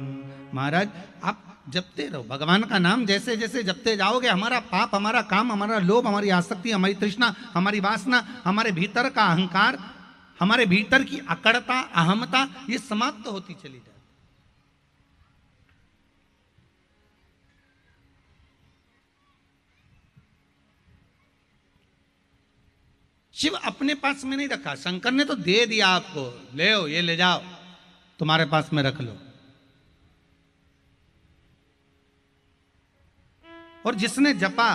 महाराज आप जपते रहो भगवान का नाम, जैसे जैसे जपते जाओगे हमारा पाप, हमारा काम, हमारा लोभ, हमारी आसक्ति, हमारी तृष्णा, हमारी वासना, हमारे भीतर का अहंकार, हमारे भीतर की अकड़ता, अहमता, ये समाप्त होती चली जाए। शिव अपने पास में नहीं रखा, शंकर ने तो दे दिया आपको, ले आओ, ये ले जाओ, तुम्हारे पास में रख लो। और जिसने जपा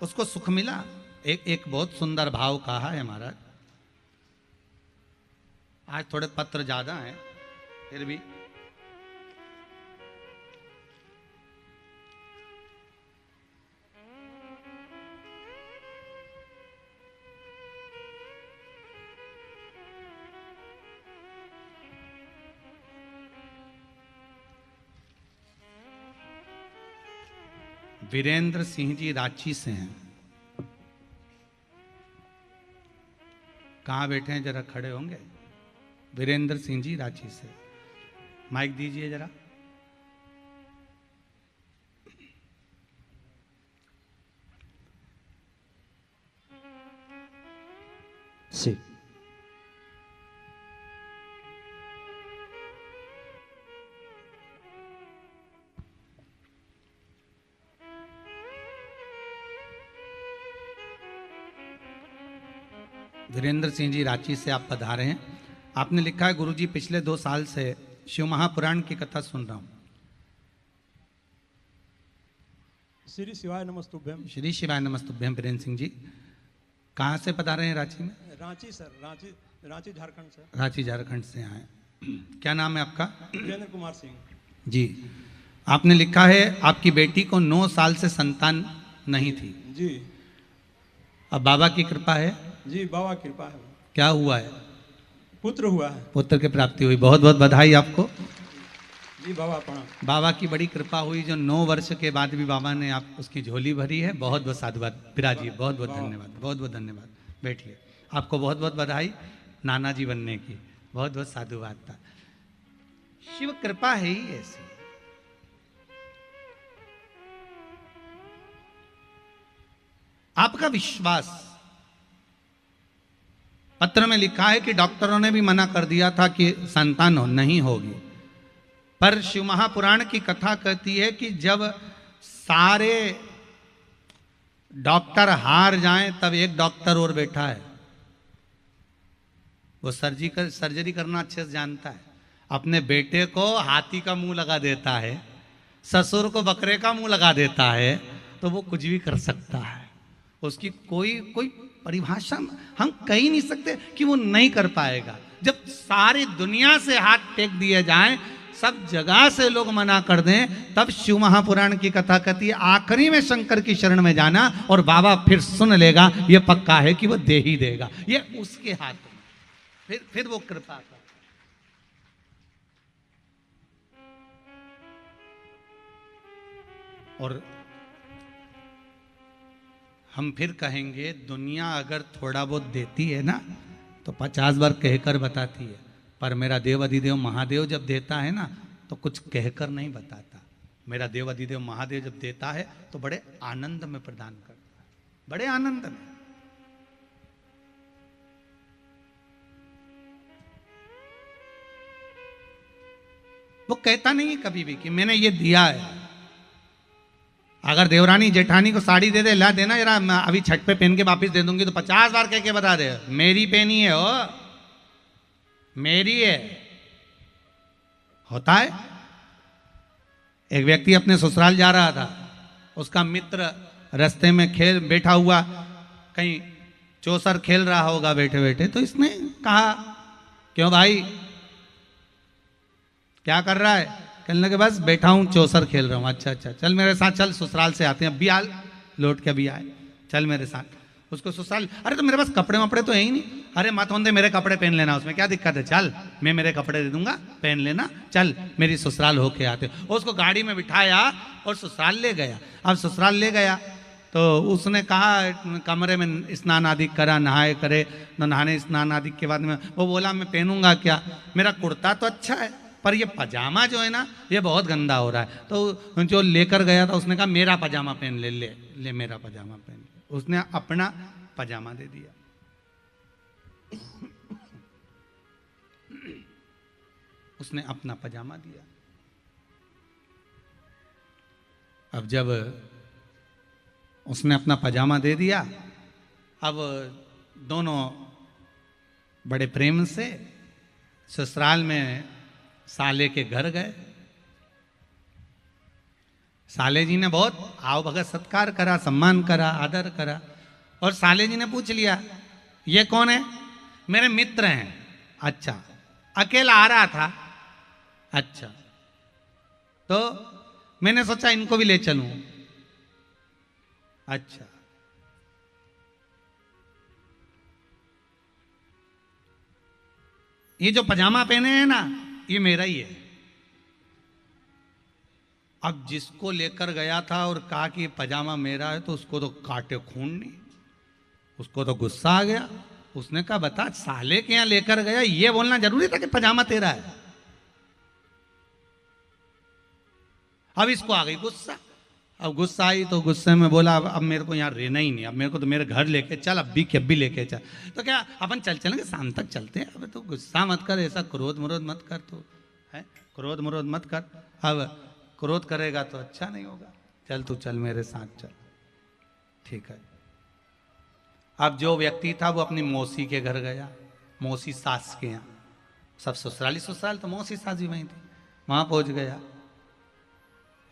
उसको सुख मिला। एक बहुत सुंदर भाव कहा है महाराज। आज थोड़े पत्र ज्यादा हैं फिर भी वीरेंद्र सिंह जी रांची से हैं। कहाँ बैठे हैं जरा खड़े होंगे? वीरेंद्र सिंह जी रांची से। माइक दीजिए जरा। Sí. वीरेंद्र सिंह जी रांची से आप पधारे हैं। आपने लिखा है, गुरुजी पिछले 2 साल से शिव महापुराण की कथा सुन रहा हूं। श्री शिवाय नमस्तुभ्यम। श्री शिवाय नमस्तुभ्यम। वीरेंद्र सिंह जी कहाँ से पधारे हैं रांची में? Ranchi sir, Ranchi Jharkhand sir. रांची झारखंड से आए। क्या नाम है आपका? वीरेंद्र कुमार सिंह जी। आपने लिखा है आपकी बेटी को 9 साल से संतान नहीं थी जी। अब बाबा की कृपा है जी, बाबा कृपा है। क्या हुआ है? पुत्र हुआ है। पुत्र की प्राप्ति हुई। बहुत बहुत बधाई आपको। जी बाबा प्रणाम। बाबा की बड़ी कृपा हुई जो 9 वर्ष के बाद भी बाबा ने आप उसकी झोली भरी है। बहुत बहुत साधुवाद विराजी, बहुत बहुत धन्यवाद, बहुत बहुत धन्यवाद। बैठिए। आपको बहुत बहुत बधाई नाना जी बनने की। बहुत बहुत साधुवाद था। शिव कृपा है ही ऐसी। आपका विश्वास। पत्र में लिखा है कि डॉक्टरों ने भी मना कर दिया था कि संतान नहीं होगी, पर शिव महापुराण की कथा कहती है कि जब सारे डॉक्टर हार जाएं तब एक डॉक्टर और बैठा है। वो सर्जरी करना अच्छे से जानता है। अपने बेटे को हाथी का मुंह लगा देता है, ससुर को बकरे का मुंह लगा देता है, तो वो कुछ भी कर सकता है। उसकी कोई परिभाषा हम कह ही नहीं सकते कि वो नहीं कर पाएगा। जब सारी दुनिया से हाथ टेक दिए जाएं, सब जगह से लोग मना कर दें, तब शिव महापुराण की कथा कहती है आखिरी में शंकर की शरण में जाना और बाबा फिर सुन लेगा। ये पक्का है कि वो दे ही देगा। ये उसके हाथ में। फिर वो कृपा कर। और हम फिर कहेंगे, दुनिया अगर थोड़ा बहुत देती है ना तो 50 बार कहकर बताती है, पर मेरा देव अधिदेव महादेव जब देता है ना तो कुछ कहकर नहीं बताता। मेरा देव अधिदेव महादेव जब देता है तो बड़े आनंद में प्रदान करता है, बड़े आनंद में। वो कहता नहीं है कभी भी कि मैंने ये दिया है। अगर देवरानी जेठानी को साड़ी दे दे, ला देना जरा, मैं अभी छठ पे पहन के वापिस दे दूंगी, तो 50 बार कह के बता दे मेरी पहनी है, ओ मेरी है। होता है। एक व्यक्ति अपने ससुराल जा रहा था, उसका मित्र रास्ते में बैठा हुआ कहीं चौसर खेल रहा होगा बैठे बैठे, तो इसने कहा क्यों भाई क्या कर रहा है? कहने लगे बस बैठा हूँ चौसर खेल रहा हूँ। अच्छा चल मेरे साथ, चल ससुराल से आते हैं, अभी आ लौट के अभी आए, चल मेरे साथ। उसको ससुराल, अरे तो मेरे पास कपड़े वपड़े तो है ही नहीं। अरे मत होंदे, मेरे कपड़े पहन लेना, उसमें क्या दिक्कत है, चल मैं मेरे कपड़े दे दूंगा पहन लेना, चल मेरी ससुराल होके आते। उसको गाड़ी में बिठाया और ससुराल ले गया। अब ससुराल ले गया तो उसने कहा कमरे में स्नान आदि करा, नहाए करे, नहाने स्नान आदि के बाद में वो बोला मैं पहनूंगा क्या, मेरा कुर्ता तो अच्छा है पर ये पजामा जो है ना ये बहुत गंदा हो रहा है। तो जो लेकर गया था उसने कहा मेरा पजामा पहन ले, ले ले मेरा पजामा पहन ले। उसने अपना पजामा दे दिया। उसने अपना पजामा दिया। अब जब उसने अपना पजामा दे दिया, अब दोनों बड़े प्रेम से ससुराल में साले के घर गए। साले जी ने बहुत आओ भगत सत्कार करा, सम्मान करा, आदर करा। और साले जी ने पूछ लिया ये कौन है? मेरे मित्र हैं। अच्छा, अकेला आ रहा था। अच्छा, तो मैंने सोचा इनको भी ले चलूं। अच्छा, ये जो पजामा पहने हैं ना, ये मेरा ही है। अब जिसको लेकर गया था और कहा कि ये पजामा मेरा है, तो उसको तो काटे खून नहीं, उसको तो गुस्सा आ गया। उसने कहा बता, साले के यहां लेकर गया, ये बोलना जरूरी था कि पजामा तेरा है? अब इसको आ गई गुस्सा। अब गुस्सा आई तो गुस्से में बोला अब मेरे को यहाँ रहना ही नहीं, अब मेरे को तो मेरे घर लेके चल, अभी के अभी लेके चल। तो क्या अपन चलेंगे, शाम तक चलते हैं। अब तो गुस्सा मत कर, ऐसा क्रोध मरोध मत कर, तो है क्रोध मरोध मत कर। अब क्रोध करेगा तो अच्छा नहीं होगा। चल तू चल मेरे साथ चल। ठीक है। अब जो व्यक्ति था वो अपनी मौसी के घर गया, मौसी सास के यहाँ। सब ससुराली ससुराल, तो मौसी सास भी वहीं थी। वहां पहुंच गया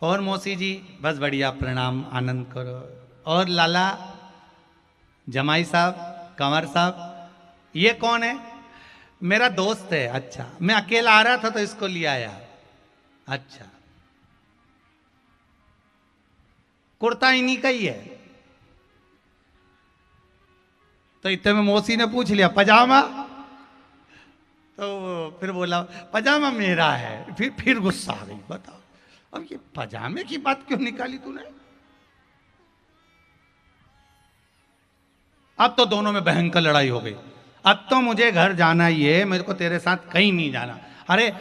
और मौसी जी बस बढ़िया, प्रणाम, आनंद करो। और लाला, जमाई साहब, कंवर साहब, ये कौन है? मेरा दोस्त है। अच्छा, मैं अकेला आ रहा था तो इसको ले आया। अच्छा, कुर्ता इन्हीं का ही है। तो इतने में मौसी ने पूछ लिया पजामा, तो फिर बोला पजामा मेरा है। फिर गुस्सा आ गई। बताओ, अब ये पजामे की बात क्यों निकाली तूने? अब तो दोनों में भयंकर लड़ाई हो गई। अब तो मुझे घर जाना ही है, मेरे को तेरे साथ कहीं नहीं जाना। अरे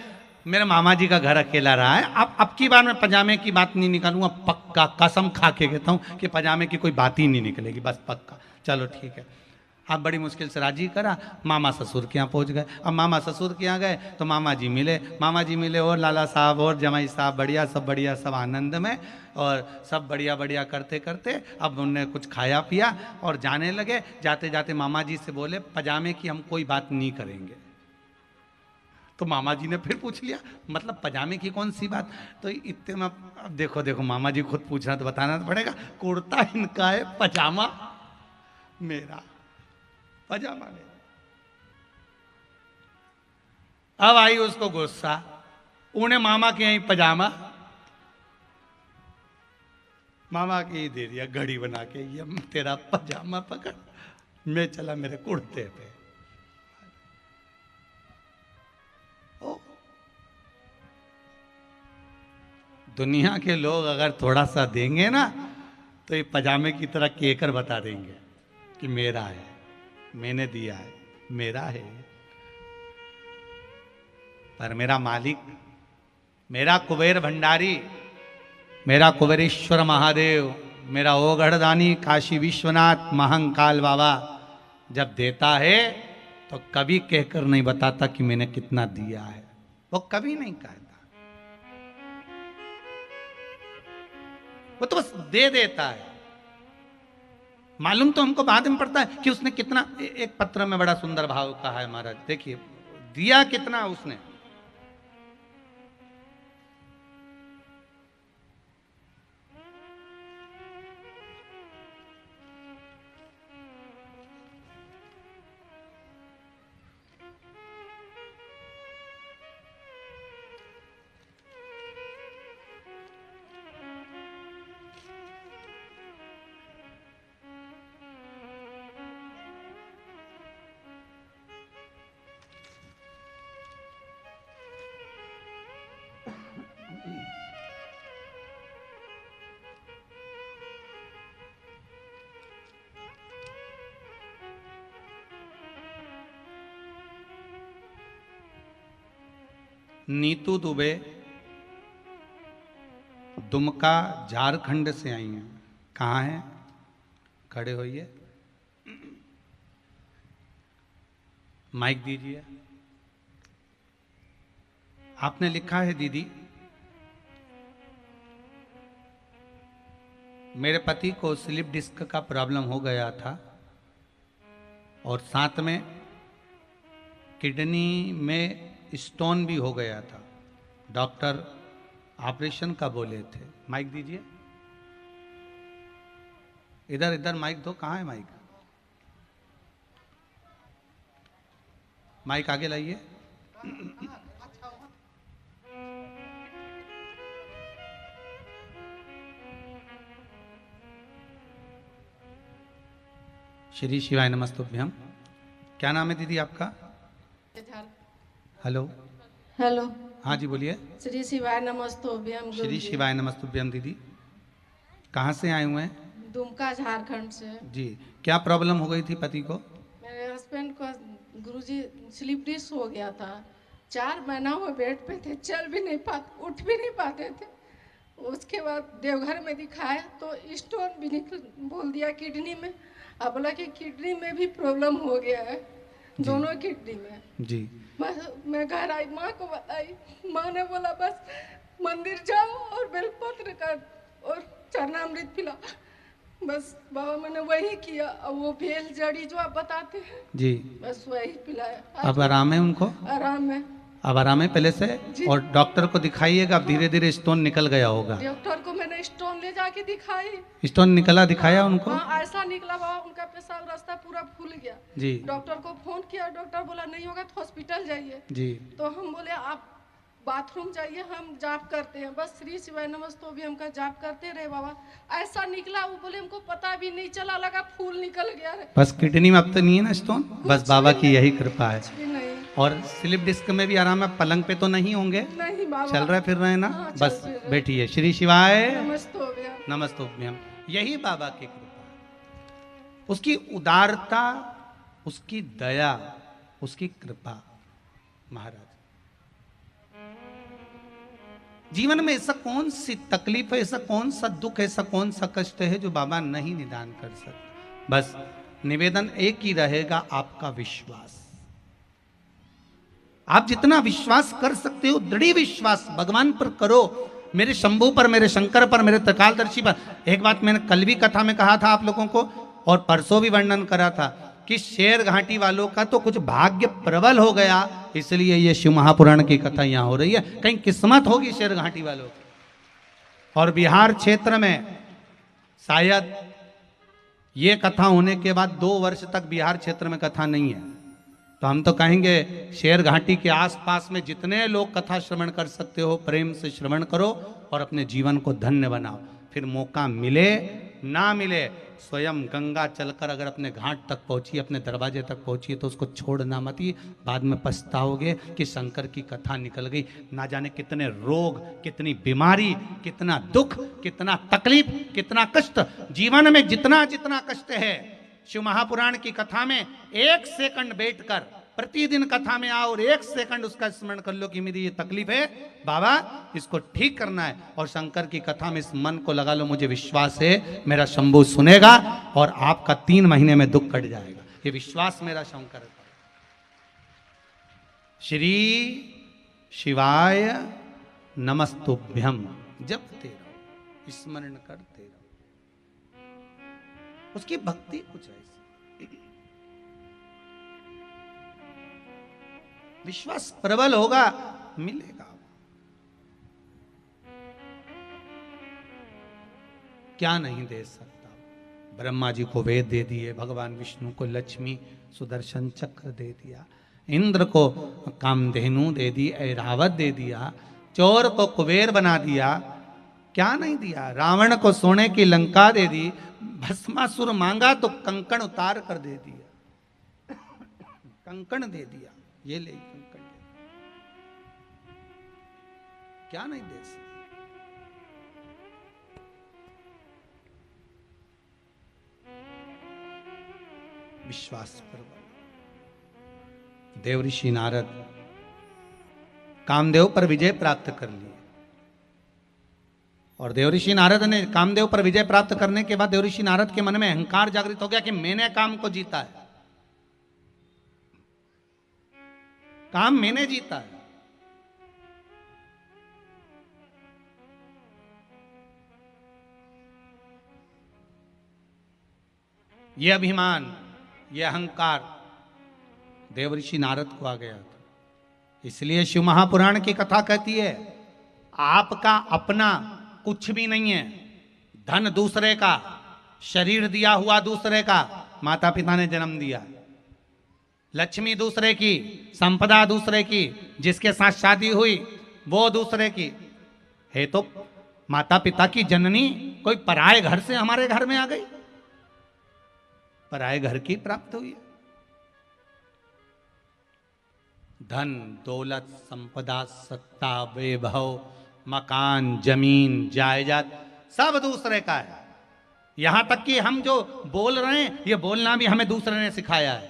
मेरे मामा जी का घर अकेला रहा है, अब की बार मैं पजामे की बात नहीं निकालूंगा, पक्का कसम खा के कहता हूं कि पजामे की कोई बात ही नहीं निकलेगी, बस पक्का। चलो ठीक है। अब बड़ी मुश्किल से राजी करा, मामा ससुर के यहाँ पहुंच गए। अब मामा ससुर के यहाँ गए तो मामा जी मिले और लाला साहब और जमाई साहब, बढ़िया, सब आनंद में। और सब बढ़िया बढ़िया करते करते अब उनने कुछ खाया पिया और जाने लगे। जाते जाते मामा जी से बोले पजामे की हम कोई बात नहीं करेंगे। तो मामा जी ने फिर पूछ लिया मतलब पजामे की कौन सी बात? तो इतने में अब देखो मामा जी खुद पूछना तो बताना तो पड़ेगा। कुर्ता इनका है, पजामा मेरा, पजामा मेरा। अब आई उसको गुस्सा, उन्हें मामा के यहीं पजामा, मामा के ही दे दिया घड़ी बना के, ये तेरा पजामा पकड़, मैं चला मेरे कुर्ते पे। दुनिया के लोग अगर थोड़ा सा देंगे ना तो ये पजामे की तरह केकर बता देंगे कि मेरा है, मैंने दिया है, मेरा है। पर मेरा मालिक, मेरा कुबेर भंडारी, मेरा कुबेरेश्वर महादेव, मेरा ओगढ़दानी काशी विश्वनाथ महांकाल बाबा जब देता है तो कभी कहकर नहीं बताता कि मैंने कितना दिया है। वो कभी नहीं कहता, वो तो बस दे देता है। मालूम तो हमको बाद में पड़ता है कि उसने कितना। एक पत्र में बड़ा सुंदर भाव कहा है महाराज, देखिए दिया कितना उसने। नीतू दुबे दुमका झारखंड से आई हैं। कहाँ हैं? खड़े होइए, माइक दीजिए। आपने लिखा है दीदी, मेरे पति को स्लिप डिस्क का प्रॉब्लम हो गया था और साथ में किडनी में स्टोन भी हो गया था। डॉक्टर ऑपरेशन का बोले थे। माइक दीजिए, इधर इधर माइक दो। कहाँ है माइक? माइक आगे लाइए। श्री शिवाय नमस्तुभ्यम। क्या नाम है दीदी आपका? हेलो। हेलो। हाँ जी बोलिए। श्री शिवाय नमस्तुभ्यम। श्री शिवाय नमस्तुभ्यम। दीदी कहाँ से आए हुए हैं? दुमका झारखंड से। जी, क्या प्रॉब्लम हो गई थी पति को? मेरे हस्बैंड को गुरुजी स्लिप डिस्क हो गया था। 4 महीना वो बेड पे थे, चल भी नहीं पाते, उठ भी नहीं पाते थे। उसके बाद देवघर में दिखाया तो स्टोन भी निकल बोल दिया किडनी में। अब बोला कि किडनी में भी प्रॉब्लम हो गया है, दोनों किडनी में। जी। मैं घर आई, माँ को बताई। माँ ने बोला बस मंदिर जाओ और बेलपत्र का और चरणामृत पिला। बस बाबा मैंने वही किया। और वो बेल जड़ी जो आप बताते हैं जी, बस वही पिलाया। अब आराम है उनको? आराम है, अब आराम है पहले से? और डॉक्टर को दिखाइएगा, अब धीरे धीरे स्टोन निकल गया होगा। डॉक्टर को मैंने स्टोन ले जाके दिखाई। स्टोन निकला, दिखाया उनको? हाँ, ऐसा निकला बाबा, उनका पेशाब रास्ता पूरा फूल गया। जी। डॉक्टर को फोन किया, डॉक्टर बोला नहीं होगा तो हॉस्पिटल जाइए। जी। तो हम बोले आप बाथरूम जाइए, हम जाप करते हैं। बस श्री शिवाय नमस्तुभ्यम भी हमका जाप करते रहे बाबा। ऐसा निकला, वो बोले हमको पता भी नहीं चला, लगा फूल निकल गया है। बस किडनी में अब तो नहीं है ना स्टोन? बस बाबा की यही कृपा है। कुछ भी नहीं। और स्लिप डिस्क में भी आराम है? पलंग पे तो नहीं होंगे? नहीं बाबा, चल रहे फिर रहे ना? हाँ, चल बस फिर रहे। बैठिए। श्री शिवाय नमस्तुभ्यम। नमस्तुभ्यम। यही बाबा की कृपा है, उसकी उदारता, उसकी दया, उसकी कृपा। महाराज जीवन में ऐसा कौन सी तकलीफ है, ऐसा कौन सा दुख, ऐसा कौन सा कष्ट है जो बाबा नहीं निदान कर सकते? बस निवेदन एक ही रहेगा, आपका विश्वास। आप जितना विश्वास कर सकते हो, दृढ़ विश्वास भगवान पर करो, मेरे शंभू पर, मेरे शंकर पर, मेरे त्रिकालदर्शी पर। एक बात मैंने कल भी कथा में कहा था आप लोगों को, और परसों भी वर्णन करा था कि शेर घाटी वालों का तो कुछ भाग्य प्रबल हो गया, इसलिए ये शिव महापुराण की कथा यहां हो रही है। कहीं किस्मत होगी शेर घाटी वालों की। और बिहार क्षेत्र में शायद ये कथा होने के बाद 2 वर्ष तक बिहार क्षेत्र में कथा नहीं है। तो हम तो कहेंगे शेर घाटी के आसपास में जितने लोग कथा श्रवण कर सकते हो, प्रेम से श्रवण करो और अपने जीवन को धन्य बनाओ। फिर मौका मिले ना मिले, स्वयं गंगा चलकर अगर अपने घाट तक पहुंची, अपने दरवाजे तक पहुंची, तो उसको छोड़ना मत। ही बाद में पछताओगे कि शंकर की कथा निकल गई। ना जाने कितने रोग, कितनी बीमारी, कितना दुख, कितना तकलीफ, कितना कष्ट। जीवन में जितना जितना कष्ट है, शिव महापुराण की कथा में 1 सेकंड बैठकर प्रतिदिन कथा में आओ और 1 सेकंड उसका स्मरण कर लो कि मेरी ये तकलीफ है बाबा, इसको ठीक करना है। और शंकर की कथा में इस मन को लगा लो, मुझे विश्वास है मेरा शंभू सुनेगा और आपका 3 महीने में दुख कट जाएगा। ये विश्वास मेरा शंकर। श्री शिवाय नमस्तुभ्यम जपते रहो, स्मरण करते रहो। उसकी भक्ति कुछ ऐसी, विश्वास प्रबल होगा, मिलेगा। क्या नहीं दे सकता? ब्रह्मा जी को वेद दे दिए, भगवान विष्णु को लक्ष्मी सुदर्शन चक्र दे दिया, इंद्र को कामधेनु दे दी, ऐरावत दे दिया, चोर को कुबेर बना दिया। क्या नहीं दिया? रावण को सोने की लंका दे दी, भस्मासुर मांगा तो कंकण उतार कर दे दिया, कंकण दे दिया, ये ले कंकण दे। क्या नहीं दे सकते? विश्वास पर। देवऋषि नारद कामदेव पर विजय प्राप्त कर लिए, और देवऋषि नारद ने कामदेव पर विजय प्राप्त करने के बाद देवऋषि नारद के मन में अहंकार जागृत हो गया कि मैंने काम को जीता है, काम मैंने जीता है। यह अभिमान, यह अहंकार देवऋषि नारद को आ गया था। इसलिए शिव महापुराण की कथा कहती है आपका अपना कुछ भी नहीं है। धन दूसरे का, शरीर दिया हुआ दूसरे का, माता पिता ने जन्म दिया। लक्ष्मी दूसरे की, संपदा दूसरे की, जिसके साथ शादी हुई वो दूसरे की है। तो माता पिता की जननी कोई पराये घर से हमारे घर में आ गई, पराये घर की प्राप्त हुई। धन दौलत संपदा सत्ता वैभव मकान जमीन जायदाद सब दूसरे का है। यहां तक कि हम जो बोल रहे हैं ये बोलना भी हमें दूसरे ने सिखाया है।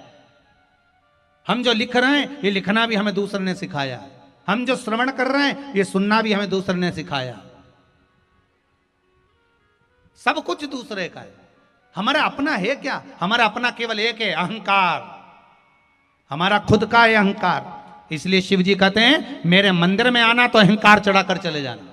हम जो लिख रहे हैं ये लिखना भी हमें दूसरे ने सिखाया है। हम जो श्रवण कर रहे हैं ये सुनना भी हमें दूसरे ने सिखाया। सब कुछ दूसरे का है। हमारा अपना है क्या? हमारा अपना केवल एक है, अहंकार। हमारा खुद का है अहंकार। इसलिए शिव जी कहते हैं मेरे मंदिर में आना तो अहंकार चढ़ाकर चले जाना,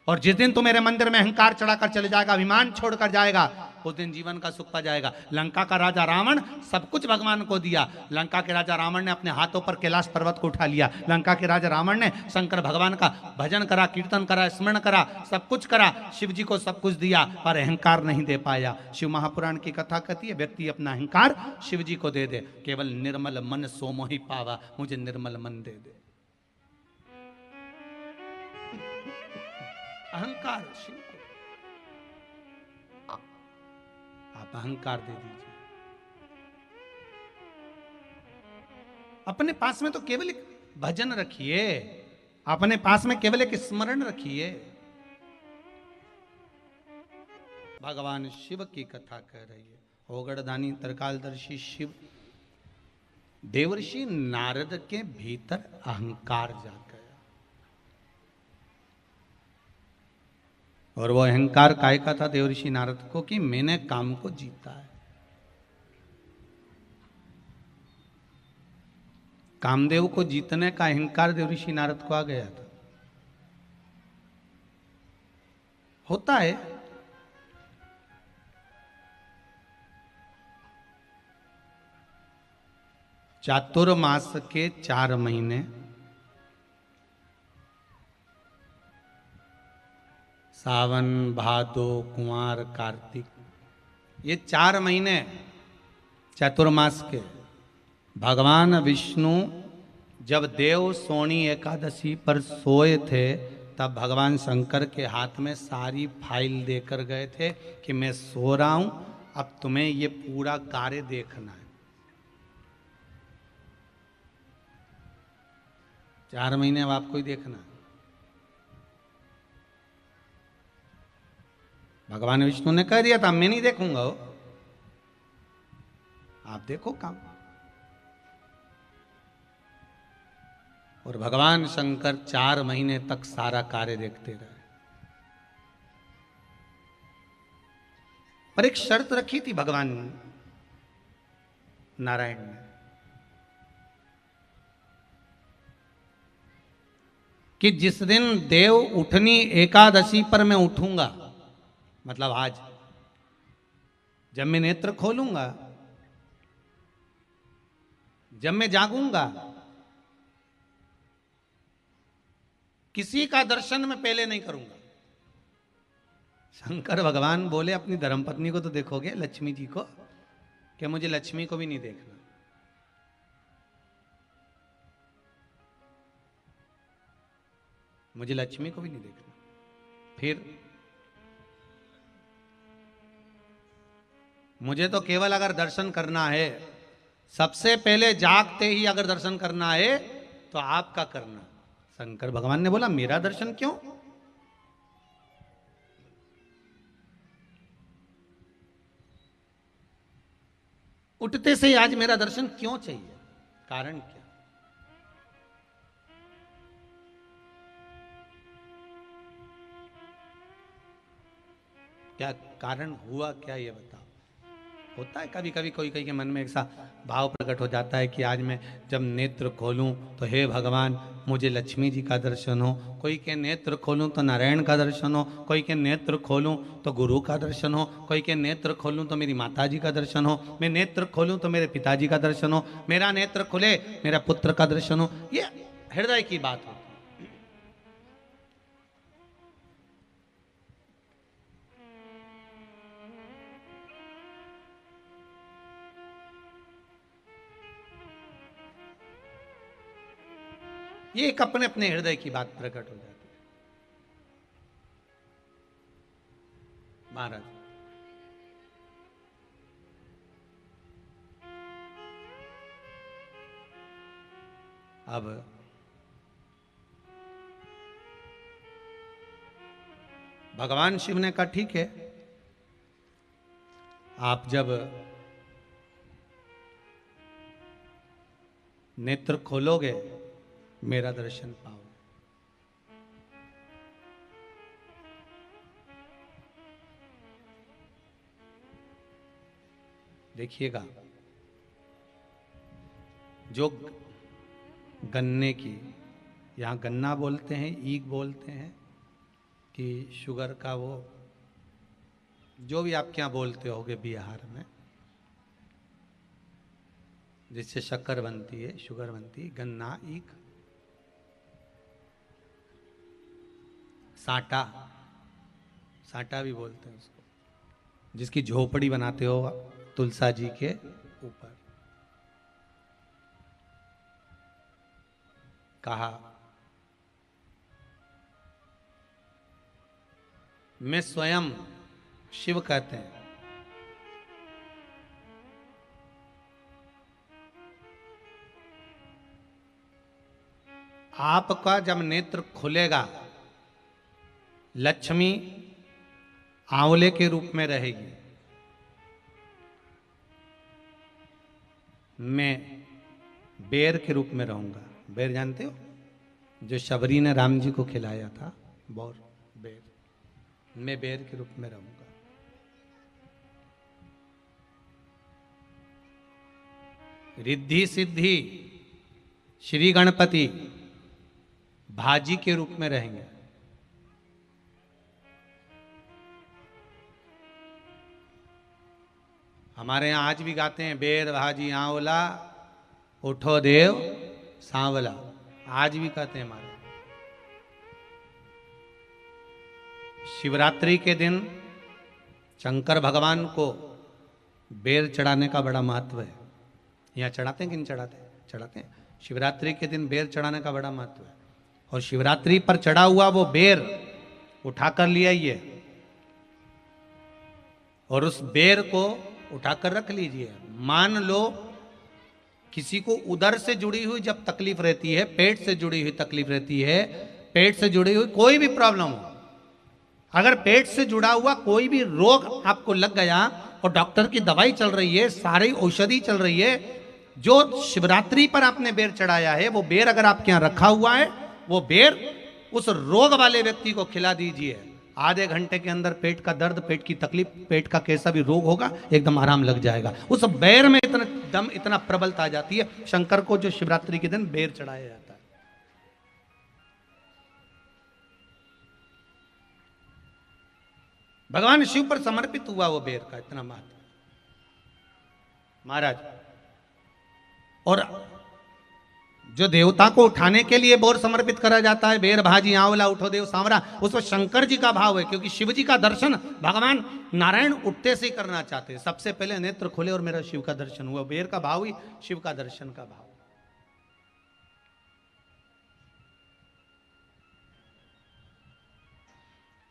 और जिस दिन तू मेरे मंदिर में अहंकार चढ़ाकर चले जाएगा, अभिमान छोड़कर जाएगा, उस दिन जीवन का सुख पा जाएगा। लंका का राजा रावण सब कुछ भगवान को दिया। लंका के राजा रावण ने अपने हाथों पर कैलाश पर्वत को उठा लिया। लंका के राजा रावण ने शंकर भगवान का भजन करा, कीर्तन करा, स्मरण करा, सब कुछ करा, शिव जी को सब कुछ दिया, पर अहंकार नहीं दे पाया। शिव महापुराण की कथा कहती है व्यक्ति अपना अहंकार शिव जी को दे दे। केवल निर्मल मन सो मोहि पावा, मुझे निर्मल मन दे दे। अहंकार शिव को आप अहंकार दे दीजिए। अपने पास में तो केवल एक भजन रखिए, अपने पास में केवल एक स्मरण रखिए। भगवान शिव की कथा कह रही है। ओगड़दानी त्रिकालदर्शी शिव देवर्षि नारद के भीतर अहंकार जाग गया, और वो अहंकार काय का था देवर्षि नारद को कि मैंने काम को जीता है। कामदेव को जीतने का अहंकार देवर्षि नारद को आ गया था। होता है चातुर्मास के 4 महीने सावन भादो कुंवार कार्तिक, ये 4 महीने चातुर्मास के भगवान विष्णु जब देव सोनी एकादशी पर सोए थे तब भगवान शंकर के हाथ में सारी फाइल देकर गए थे कि मैं सो रहा हूं, अब तुम्हें ये पूरा कार्य देखना है। 4 महीने अब आपको ही देखना है। भगवान विष्णु ने कह दिया था मैं नहीं देखूंगा, आप देखो काम। और भगवान शंकर 4 महीने तक सारा कार्य देखते रहे। पर एक शर्त रखी थी भगवान नारायण ने कि जिस दिन देव उठनी एकादशी पर मैं उठूंगा, मतलब आज जब मैं नेत्र खोलूंगा, जब मैं जागूंगा, किसी का दर्शन मैं पहले नहीं करूंगा। शंकर भगवान बोले अपनी धर्मपत्नी को तो देखोगे, लक्ष्मी जी को, कि मुझे लक्ष्मी को भी नहीं देखना। मुझे लक्ष्मी को भी नहीं देखना। फिर मुझे तो केवल अगर दर्शन करना है, सबसे पहले जागते ही अगर दर्शन करना है तो आपका करना। शंकर भगवान ने बोला मेरा दर्शन क्यों? उठते से ही आज मेरा दर्शन क्यों चाहिए? कारण क्या? क्या कारण हुआ क्या, ये बताओ। होता है कभी कभी कोई के मन में ऐसा भाव प्रकट हो जाता है कि आज मैं जब नेत्र खोलूं तो हे भगवान मुझे लक्ष्मी जी का दर्शन हो, कोई के नेत्र खोलूं तो नारायण का दर्शन हो, कोई के नेत्र खोलूं तो गुरु का दर्शन हो, कोई के नेत्र खोलूं तो मेरी माता जी का दर्शन हो, मैं नेत्र खोलूं तो मेरे पिताजी का दर्शन हो, मेरा नेत्र खुले मेरा पुत्र का दर्शन हो। ये हृदय की बात होती है। ये एक अपने अपने हृदय की बात प्रकट हो जाती है। महाराज अब भगवान शिव ने कहा ठीक है, आप जब नेत्र खोलोगे मेरा दर्शन पाओगे। देखिएगा, जो गन्ने की, यहां गन्ना बोलते हैं, ईख बोलते हैं कि शुगर का वो जो भी आप क्या बोलते होगे बिहार में, जिससे शक्कर बनती है, शुगर बनती है, गन्ना, ईख, साटा, साटा भी बोलते हैं उसको, जिसकी झोपड़ी बनाते हो तुलसा जी के ऊपर। कहा मैं स्वयं, शिव कहते हैं, आपका जब नेत्र खुलेगा लक्ष्मी आंवले के रूप में रहेगी, मैं बेर के रूप में रहूंगा। बेर जानते हो, जो शबरी ने राम जी को खिलाया था, बोर बेर, मैं बेर के रूप में रहूंगा। रिद्धि सिद्धि श्री गणपति भाजी के रूप में रहेंगे। हमारे यहां आज भी गाते हैं, बेर भाजी आंवला उठो देव सांवला, आज भी कहते हैं हमारे। शिवरात्रि के दिन शंकर भगवान को बेर चढ़ाने का बड़ा महत्व है। यहाँ चढ़ाते हैं कि नहीं चढ़ाते? चढ़ाते हैं। शिवरात्रि के दिन बेर चढ़ाने का बड़ा महत्व है। और शिवरात्रि पर चढ़ा हुआ वो बेर उठाकर ले आइए और उस बेर को उठाकर रख लीजिए। मान लो किसी को उदर से जुड़ी हुई जब तकलीफ रहती है, पेट से जुड़ी हुई तकलीफ रहती है, पेट से जुड़ी हुई कोई भी प्रॉब्लम हो, अगर पेट से जुड़ा हुआ कोई भी रोग आपको लग गया और डॉक्टर की दवाई चल रही है, सारी औषधि चल रही है, जो शिवरात्रि पर आपने बेर चढ़ाया है, वो बेर अगर आपके यहां रखा हुआ है, वो बेर उस रोग वाले व्यक्ति को खिला दीजिए। आधे घंटे के अंदर पेट का दर्द, पेट की तकलीफ, पेट का कैसा भी रोग होगा, एकदम आराम लग जाएगा। उस बेर में इतना दम, इतना प्रबलता आ जाती है। शंकर को जो शिवरात्रि के दिन बेर चढ़ाया जाता है। भगवान शिव पर समर्पित हुआ वो बेर का इतना महत्व महाराज। और जो देवता को उठाने के लिए बोर समर्पित करा जाता है, बेर भाजी आंवला उठो देव सांवरा, उसमें शंकर जी का भाव है, क्योंकि शिव जी का दर्शन भगवान नारायण उठते से ही करना चाहते हैं। सबसे पहले नेत्र खोले और मेरा शिव का दर्शन हुआ। बेर का भाव ही शिव का दर्शन का भाव।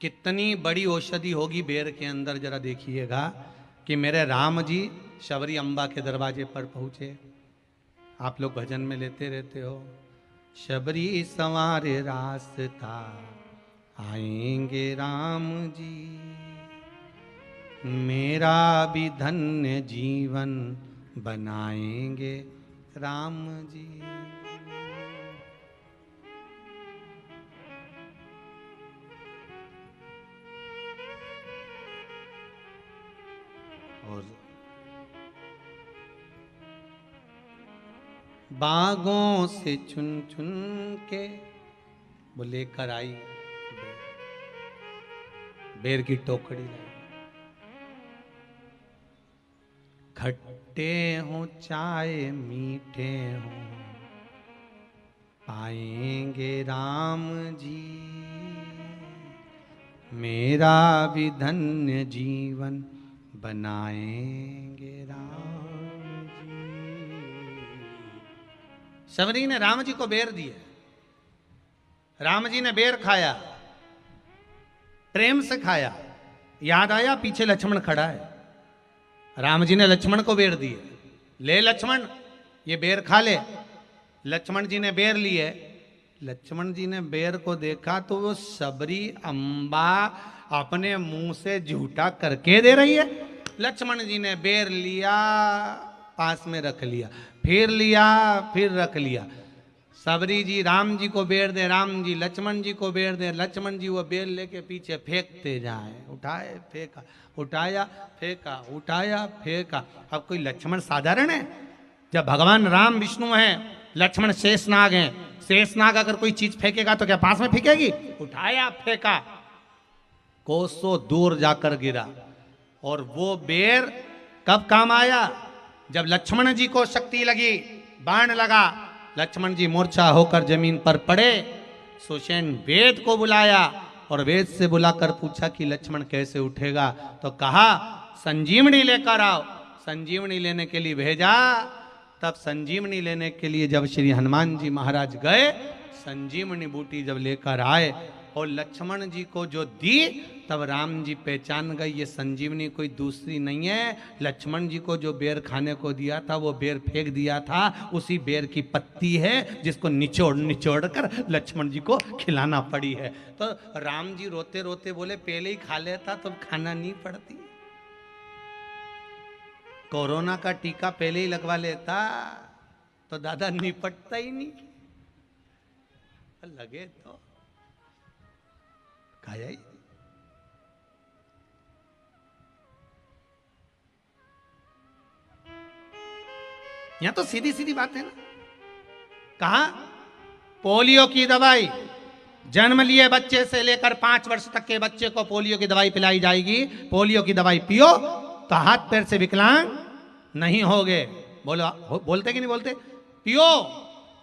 कितनी बड़ी औषधि होगी बेर के अंदर, जरा देखिएगा कि मेरे राम जी शबरी अम्बा के दरवाजे पर पहुंचे। आप लोग भजन में लेते रहते हो, शबरी संवारे रास्ता आएंगे राम जी, मेरा भी धन्य जीवन बनाएंगे राम जी। और बागों से चुन चुन के वो लेकर आई बेर की टोकरी लाई। खट्टे हो चाहे मीठे हो पाएंगे राम जी, मेरा भी धन्य जीवन बनाएंगे राम जी। शबरी ने राम जी को बेर दिए राम जी ने बेर खाया, प्रेम से खाया, याद आया पीछे लक्ष्मण खड़ा है। राम जी ने लक्ष्मण को बेर दिए, ले लक्ष्मण ये बेर खा ले। लक्ष्मण जी ने बेर लिए। लक्ष्मण जी ने बेर को देखा तो वो सबरी अंबा अपने मुंह से झूठा करके दे रही है। लक्ष्मण जी ने बेर लिया, पास में रख लिया, फिर लिया, फिर रख लिया। सबरी जी राम जी को बेर दे, राम जी लक्ष्मण जी को बेर दे, लक्ष्मण जी वो बेर लेके पीछे फेंकते जाए। उठाए फेंका, उठाया फेंका, उठाया फेंका। अब कोई लक्ष्मण साधारण है? जब भगवान राम विष्णु हैं, लक्ष्मण शेषनाग हैं। शेषनाग अगर कोई चीज फेंकेगा तो क्या पास में फेंकेगी? उठाया फेंका, कोसों दूर जाकर गिरा। और वो बेर कब काम आया? जब लक्ष्मण जी को शक्ति लगी, बाण लगा, लक्ष्मण जी मूर्छा होकर जमीन पर पड़े। सुषेण वेद को बुलाया और वेद से बुलाकर पूछा कि लक्ष्मण कैसे उठेगा? तो कहा संजीवनी लेकर आओ। संजीवनी लेने के लिए भेजा। तब संजीवनी लेने के लिए जब श्री हनुमान जी महाराज गए, संजीवनी बूटी जब लेकर आए और लक्ष्मण जी को जो दी, तब राम जी पहचान गए ये संजीवनी कोई दूसरी नहीं है। लक्ष्मण जी को जो बेर खाने को दिया था वो बेर फेंक दिया था, उसी बेर की पत्ती है जिसको निचोड़ निचोड़ कर लक्ष्मण जी को खिलाना पड़ी है। तो राम जी रोते रोते बोले पहले ही खा लेता तो खाना नहीं पड़ती। कोरोना का टीका पहले ही लगवा लेता तो दादा निपटता ही नहीं। लगे तो खाया ही। यहां तो सीधी सीधी बात है ना। कहा पोलियो की दवाई जन्म लिए बच्चे से लेकर 5 वर्ष तक के बच्चे को पोलियो की दवाई पिलाई जाएगी। पोलियो की दवाई पियो तो हाथ पैर से विकलांग नहीं होगे। बोलो, बोलते कि नहीं बोलते? पियो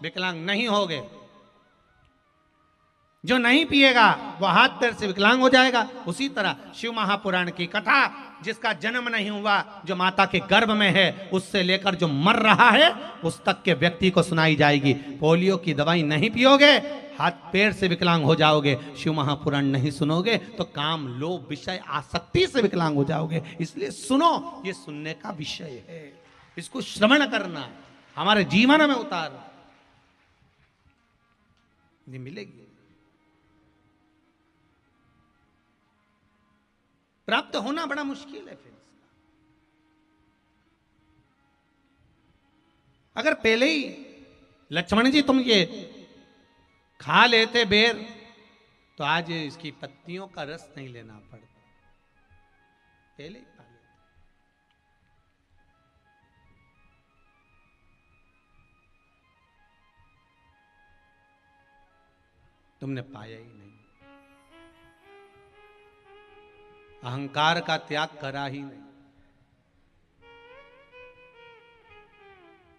विकलांग नहीं होगे। जो नहीं पिएगा वो हाथ पैर से विकलांग हो जाएगा। उसी तरह शिव महापुराण की कथा, जिसका जन्म नहीं हुआ, जो माता के गर्भ में है, उससे लेकर जो मर रहा है उस तक के व्यक्ति को सुनाई जाएगी। पोलियो की दवाई नहीं पियोगे, हाथ पैर से विकलांग हो जाओगे। शिव महापुराण नहीं सुनोगे तो काम, लोभ, विषय, आसक्ति से विकलांग हो जाओगे। इसलिए सुनो, ये सुनने का विषय है, इसको श्रवण करना, हमारे जीवन में उतारना। ये मिलेगी, प्राप्त होना बड़ा मुश्किल है। फिर अगर पहले ही लक्ष्मण जी तुम ये खा लेते बेर तो आज इसकी पत्तियों का रस नहीं लेना पड़ता। पहले ही खा लेते। तुमने पाया ही नहीं, अहंकार का त्याग करा ही नहीं।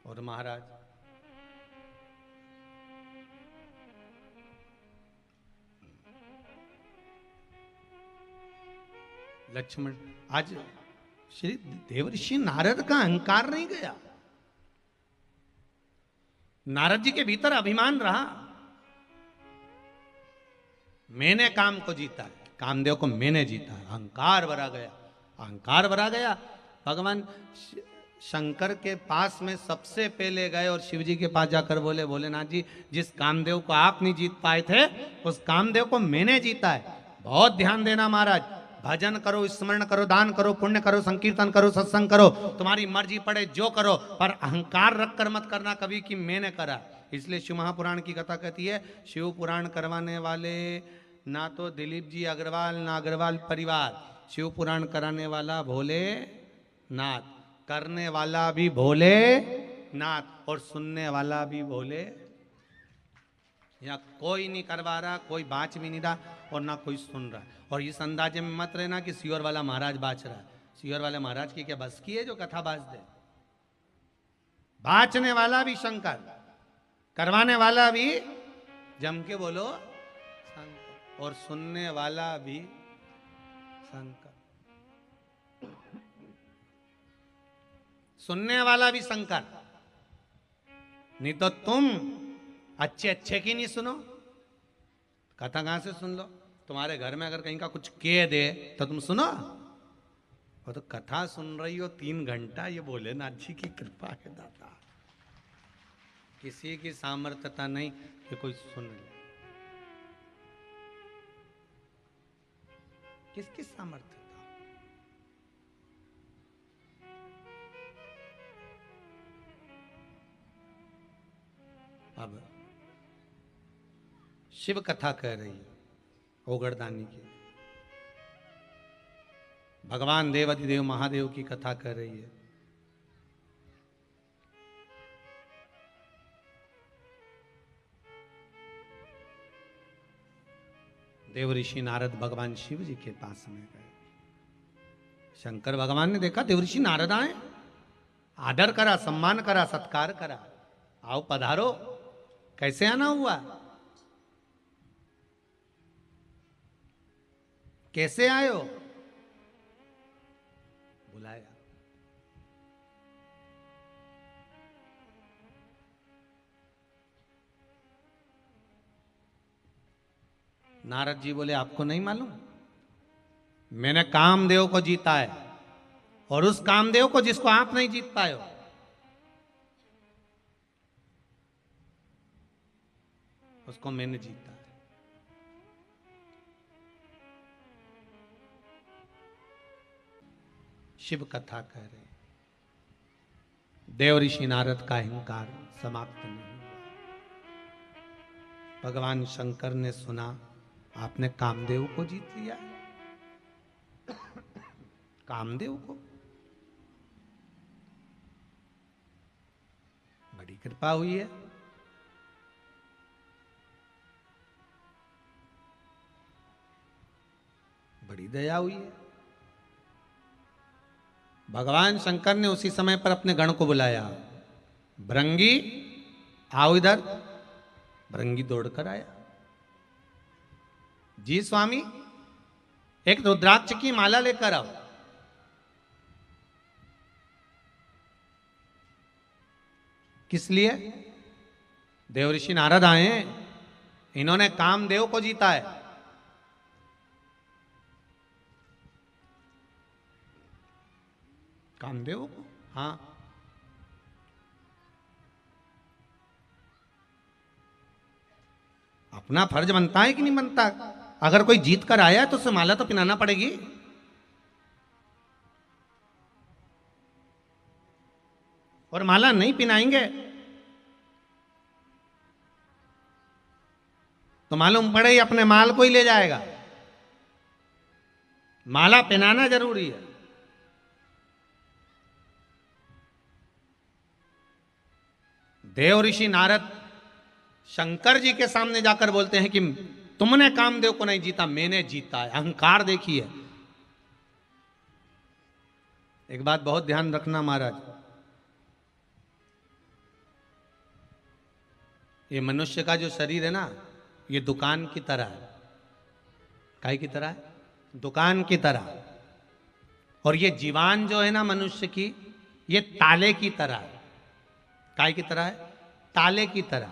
और महाराज लक्ष्मण, आज श्री देवर्षि नारद का अहंकार नहीं गया। नारद जी के भीतर अभिमान रहा, मैंने काम को जीता है, कामदेव को मैंने जीता है। अहंकार भरा गया, अहंकार भरा गया। भगवान शंकर के पास में सबसे पहले गए और शिव जी के पास जाकर बोले, भोलेनाथ जी, जिस कामदेव को आप नहीं जीत पाए थे उस कामदेव को मैंने जीता है। बहुत ध्यान देना महाराज, भजन करो, स्मरण करो, दान करो, पुण्य करो, संकीर्तन करो, सत्संग करो, तुम्हारी मर्जी पड़े जो करो, पर अहंकार रख कर मत करना कभी कि मैंने करा। इसलिए शिव महापुराण की कथा कहती है, शिव पुराण करवाने वाले ना तो दिलीप जी अग्रवाल ना अग्रवाल परिवार, शिव पुराण कराने वाला भोले नाथ, करने वाला भी भोले नाथ और सुनने वाला भी भोले। यहाँ कोई नहीं करवा रहा, कोई बाँच भी नहीं रहा और ना कोई सुन रहा। और इस अंदाजे में मत रहना कि सियोर वाला महाराज बाँच रहा है। सियोर वाले महाराज की क्या बस की है जो कथा बाँच दे? बाँचने वाला भी शंकर, करवाने वाला भी जम के बोलो शंकर, और सुनने वाला भी शंकर। सुनने वाला भी शंकर, नहीं तो तुम अच्छे अच्छे की नहीं सुनो, कथा कहाँ से सुन लो? तुम्हारे घर में अगर कहीं का कुछ कह दे तो तुम सुनो? वो तो कथा सुन रही हो 3 घंटा, ये भोलेनाथ जी की कृपा है दादा। किसी की सामर्थ्यता नहीं कि कोई सुन ले। किसकी सामर्थ्यता? अब शिव कथा कह रही है ओगड़दानी की, भगवान देवाधिदेव महादेव की कथा कर रही है। देव ऋषि नारद भगवान शिव जी के पास में गए। शंकर भगवान ने देखा देव ऋषि नारद आए, आदर करा, सम्मान करा, सत्कार करा। आओ पधारो, कैसे आना हुआ, कैसे आए हो? बुलाया। नारद जी बोले आपको नहीं मालूम, मैंने कामदेव को जीता है, और उस कामदेव को जिसको आप नहीं जीत पाए हो। उसको मैंने जीता है। शिव कथा कह रहे। देव ऋषि नारद का अहंकार समाप्त नहीं हुआ। भगवान शंकर ने सुना आपने कामदेव को जीत लिया। कामदेव को बड़ी कृपा हुई है। बड़ी दया हुई है। भगवान शंकर ने उसी समय पर अपने गण को बुलाया। भृंगी आओ इधर। भृंगी दौड़कर आया। जी स्वामी, एक रुद्राक्ष की माला लेकर आओ। किस लिए? देव ऋषि नारद आए हैं, इन्होंने कामदेव को जीता है। कामदेव को? हाँ। अपना फर्ज बनता है कि नहीं बनता? अगर कोई जीत कर आया है तो उसे माला तो पहनाना पड़ेगी। और माला नहीं पहनाएंगे तो मालूम पड़े अपने माल को ही ले जाएगा। माला पहनाना जरूरी है। देव ऋषि नारद शंकर जी के सामने जाकर बोलते हैं कि तुमने कामदेव को नहीं जीता, मैंने जीता है। अहंकार देखिए। एक बात बहुत ध्यान रखना महाराज, ये मनुष्य का जो शरीर है ना, ये दुकान की तरह है। काय की तरह है? दुकान की तरह। और ये जीवान जो है ना मनुष्य की, ये ताले की तरह है। काय की तरह है? ताले की तरह।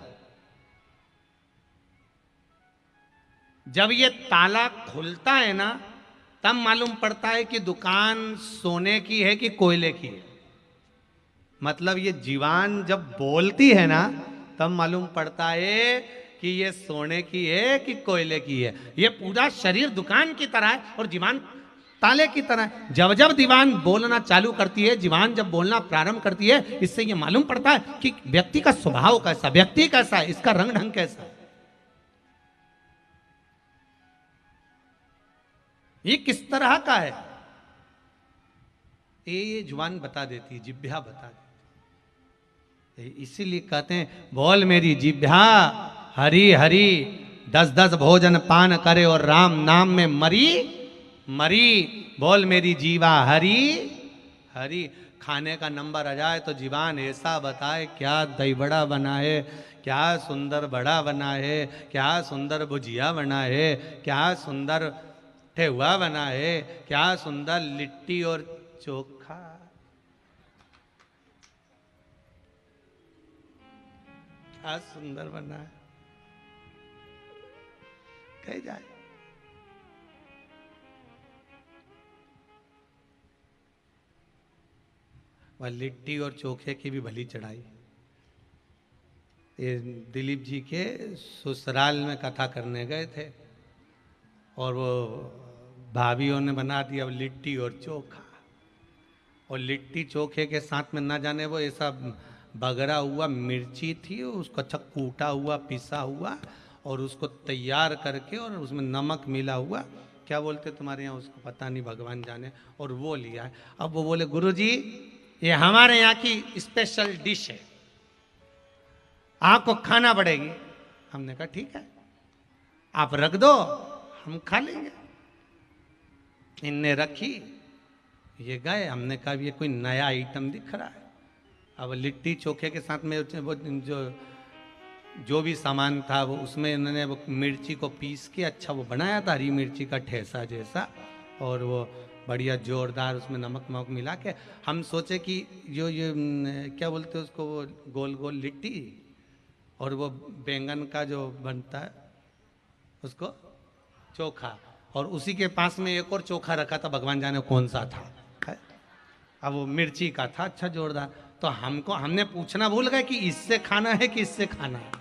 जब ये ताला खुलता है ना, तब मालूम पड़ता है कि दुकान सोने की है कि कोयले की है। मतलब ये जीवान जब बोलती है ना, तब मालूम पड़ता है कि ये सोने की है कि कोयले की है। ये पूरा शरीर दुकान की तरह है और जीवान ताले की तरह है। जब जब दीवान बोलना चालू करती है, जीवान जब बोलना प्रारंभ करती है, इससे ये मालूम पड़ता है कि व्यक्ति का स्वभाव कैसा, व्यक्ति कैसा है, इसका रंग ढंग कैसा है। ये किस तरह का है, ये जुबान बता देती है, जिह्वा बता देती है। इसीलिए कहते हैं बोल मेरी जिह्वा हरि हरि, 10-10 भोजन पान करे और राम नाम में मरी मरी। बोल मेरी जीवा हरि हरि। खाने का नंबर आ जाए तो जीवान ऐसा बताए, क्या दही बड़ा बना है, क्या सुंदर बड़ा बना है, क्या सुंदर भुजिया बना है, क्या सुंदर ठेहुआ बना है, क्या सुंदर लिट्टी और चोखा। क्या सुंदर बना है। खे जाए। वह लिट्टी और चोखे की भी भली चढ़ाई। ये दिलीप जी के ससुराल में कथा करने गए थे और वो भाभीयों ने बना दिया लिट्टी और चोखा, और लिट्टी चोखे के साथ में ना जाने वो ऐसा बगरा हुआ मिर्ची थी, उसको अच्छा कूटा हुआ पिसा हुआ और उसको तैयार करके और उसमें नमक मिला हुआ, क्या बोलते तुम्हारे यहाँ उसको पता नहीं, भगवान जाने, और वो लिया है। अब वो बोले गुरुजी ये हमारे यहाँ की स्पेशल डिश है, आपको खाना पड़ेगी। हमने कहा ठीक है आप रख दो हम खा लेंगे। इनने रखी, ये गए, हमने कहा ये कोई नया आइटम दिख रहा है। अब लिट्टी चोखे के साथ में वो जो भी सामान था वो उसमें इन्होंने वो मिर्ची को पीस के अच्छा वो बनाया था, हरी मिर्ची का ठेसा जैसा, और वो बढ़िया जोरदार उसमें नमक वमक मिला के। हम सोचे कि जो ये क्या बोलते हैं उसको, वो गोल गोल लिट्टी और वो बैंगन का जो बनता है उसको चोखा, और उसी के पास में एक और चोखा रखा था, भगवान जाने कौन सा था, है? अब वो मिर्ची का था अच्छा जोरदार। तो हमने पूछना भूल गए कि इससे खाना है कि इससे खाना है।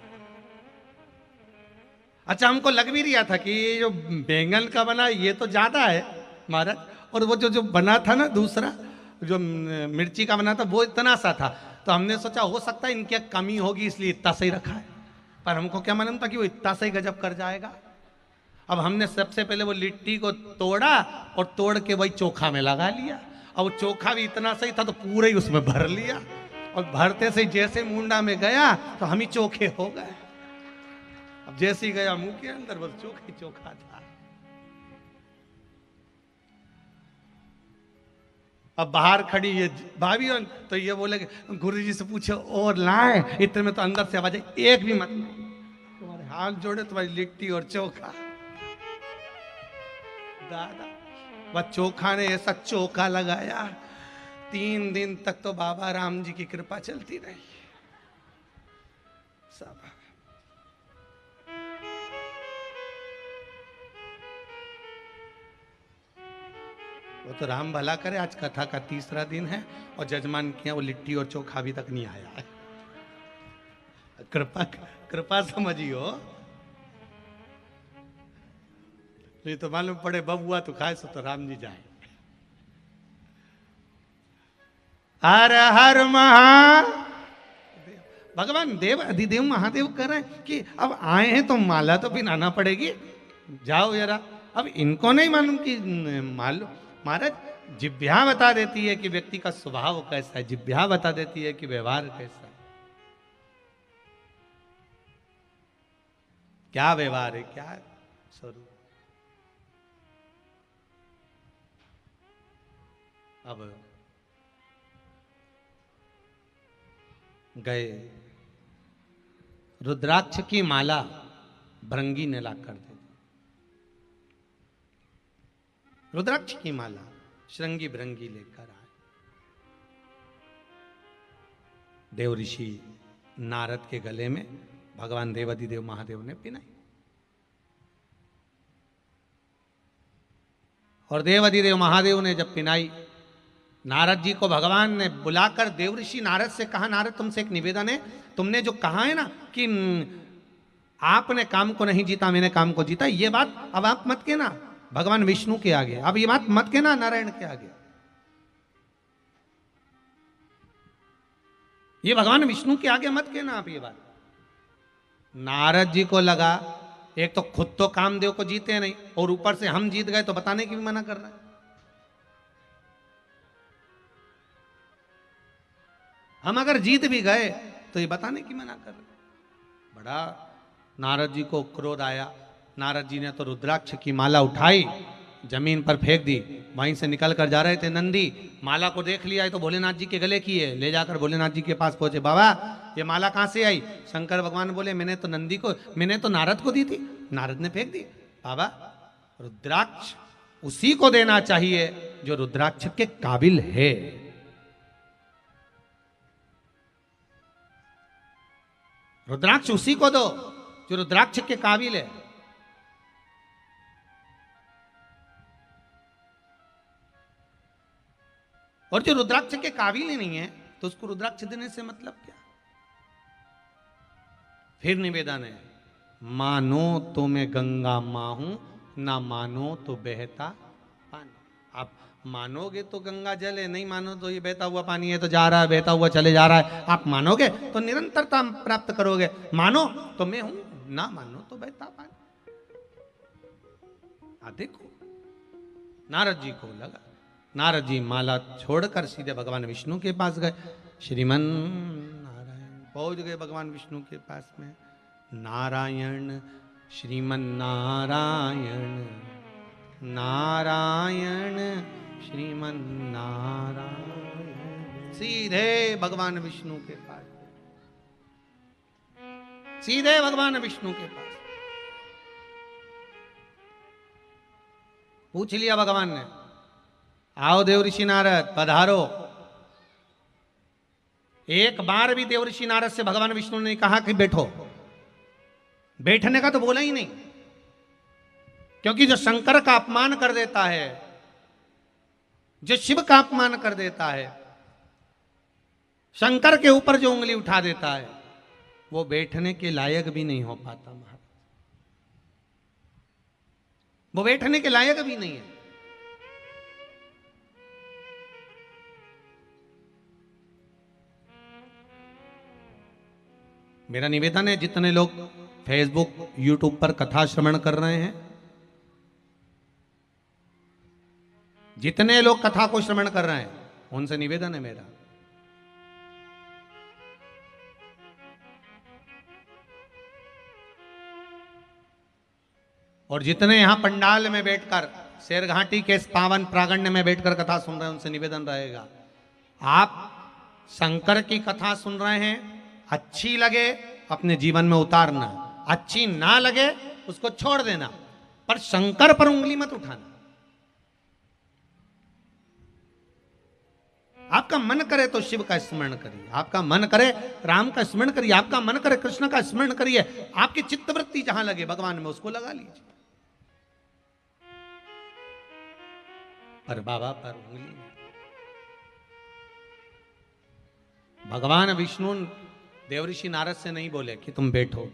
अच्छा हमको लग भी रहा था कि ये जो बैंगन का बना ये तो ज्यादा है महाराज, और वो जो बना था ना दूसरा जो मिर्ची का बना था वो इतना सा था। तो हमने सोचा हो सकता है इनकी कमी होगी इसलिए इतना सही रखा है, पर हमको क्या मालूम था कि वो इतना सही गजब कर जाएगा। अब हमने सबसे पहले वो लिट्टी को तोड़ा और तोड़ के वही चोखा में लगा लिया। अब वो चोखा भी इतना सही था तो पूरा ही उसमें भर लिया, और भरते से जैसे मुंडा में गया तो हम ही चोखे हो गए। अब जैसे ही गया मुंह के अंदर बस चोखा ही चोखा था। अब बाहर खड़ी ये भाभी तो ये बोले गुरुजी से पूछो और लाए, इतने में तो अंदर से आवाज एक भी मत, तुम्हारे हाथ जोड़े तुम्हारी लिट्टी और चोखा। दादा वह चोखा ने ऐसा चोखा लगाया 3 दिन तक तो बाबा राम जी की कृपा चलती रही सब। वो तो राम भला करे, आज कथा का 3रा दिन है और जजमान किया वो लिट्टी और चोखा अभी तक नहीं आया है। कृपा कृपा समझियो, नहीं तो मालूम पड़े बबुआ तो खाए सो तो राम जी जाए। हर हर भगवान देव अधिदेव महादेव कह रहे हैं कि अब आए हैं तो माला तो पिनाना पड़ेगी, जाओ जरा। अब इनको नहीं मालूम कि मालूम महाराज जिभ्या बता देती है कि व्यक्ति का स्वभाव कैसा है, जिभ्या बता देती है कि व्यवहार कैसा है, क्या व्यवहार है क्या स्वरूप। अब गए रुद्राक्ष की माला भृंगी ने ला कर दे दी। रुद्राक्ष की माला श्रृंगी भृंगी लेकर आए। देव ऋषि नारद के गले में भगवान देवाधिदेव महादेव ने पिनाई, और देवाधिदेव महादेव ने जब पिनाई, नारद जी को भगवान ने बुलाकर देव ऋषि नारद से कहा, नारद तुमसे एक निवेदन है, तुमने जो कहा है ना कि आपने काम को नहीं जीता मैंने काम को जीता, ये बात अब आप मत कहना भगवान विष्णु के आगे, अब ये बात मत कहना नारायण के आगे, ये भगवान विष्णु के आगे मत कहना आप ये बात। नारद जी को लगा एक तो खुद तो कामदेव को जीते नहीं और ऊपर से हम जीत गए तो बताने की भी मना कर रहा है। हम अगर जीत भी गए तो ये बताने की मना कर रहे। बड़ा नारद जी को क्रोध आया। नारद जी ने तो रुद्राक्ष की माला उठाई, जमीन पर फेंक दी। वहीं से निकल कर जा रहे थे नंदी, माला को देख लिया तो भोलेनाथ जी के गले की है, ले जाकर भोलेनाथ जी के पास पहुंचे। बाबा ये माला कहाँ से आई? शंकर भगवान बोले मैंने तो नारद को दी थी, नारद ने फेंक दी। बाबा रुद्राक्ष उसी को देना चाहिए जो रुद्राक्ष के काबिल है। रुद्राक्ष उसी को दो जो रुद्राक्ष के काबिल है। और जो रुद्राक्ष के काबिल ही नहीं है तो उसको रुद्राक्ष देने से मतलब क्या? फिर निवेदन है, मानो तो मैं गंगा माँ हूं, ना मानो तो बहता पानी। आप मानोगे तो गंगा जल है, नहीं मानो तो ये बहता हुआ पानी है, तो जा रहा है बहता हुआ चले जा रहा है। आप मानोगे तो निरंतरता प्राप्त करोगे, मानो तो मैं हूं, ना मानो तो बहता पानी। देखो नारद जी को लगा, नारद जी माला छोड़कर सीधे भगवान विष्णु के पास गए। श्रीमन नारायण पहुंच गए भगवान विष्णु के पास में। नारायण श्रीमन नारायण, नारायण श्रीमन नारायण। सीधे भगवान विष्णु के पास, सीधे भगवान विष्णु के पास पूछ लिया भगवान ने, आओ देवऋषि नारद पधारो। एक बार भी देवऋषि नारद से भगवान विष्णु ने कहा कि बैठो, बैठने का तो बोला ही नहीं, क्योंकि जो शंकर का अपमान कर देता है, जो शिव का अपमान कर देता है, शंकर के ऊपर जो उंगली उठा देता है, वो बैठने के लायक भी नहीं हो पाता महाराज, वो बैठने के लायक भी नहीं है। मेरा निवेदन है, जितने लोग फेसबुक यूट्यूब पर कथा श्रवण कर रहे हैं, जितने लोग कथा को श्रवण कर रहे हैं, उनसे निवेदन है मेरा, और जितने यहां पंडाल में बैठकर शेरघाटी के इस पावन प्रांगण में बैठकर कथा सुन रहे हैं, उनसे निवेदन रहेगा, आप शंकर की कथा सुन रहे हैं, अच्छी लगे अपने जीवन में उतारना, अच्छी ना लगे उसको छोड़ देना, पर शंकर पर उंगली मत उठाना। आपका मन करे तो शिव का स्मरण करिए, आपका मन करे राम का स्मरण करिए, आपका मन करे कृष्ण का स्मरण करिए, आपकी चित्तवृत्ति जहां लगे भगवान में उसको लगा लीजिए, पर बाबा पर उंगली नहीं। भगवान विष्णु देवऋषि नारद से नहीं बोले कि तुम बैठो,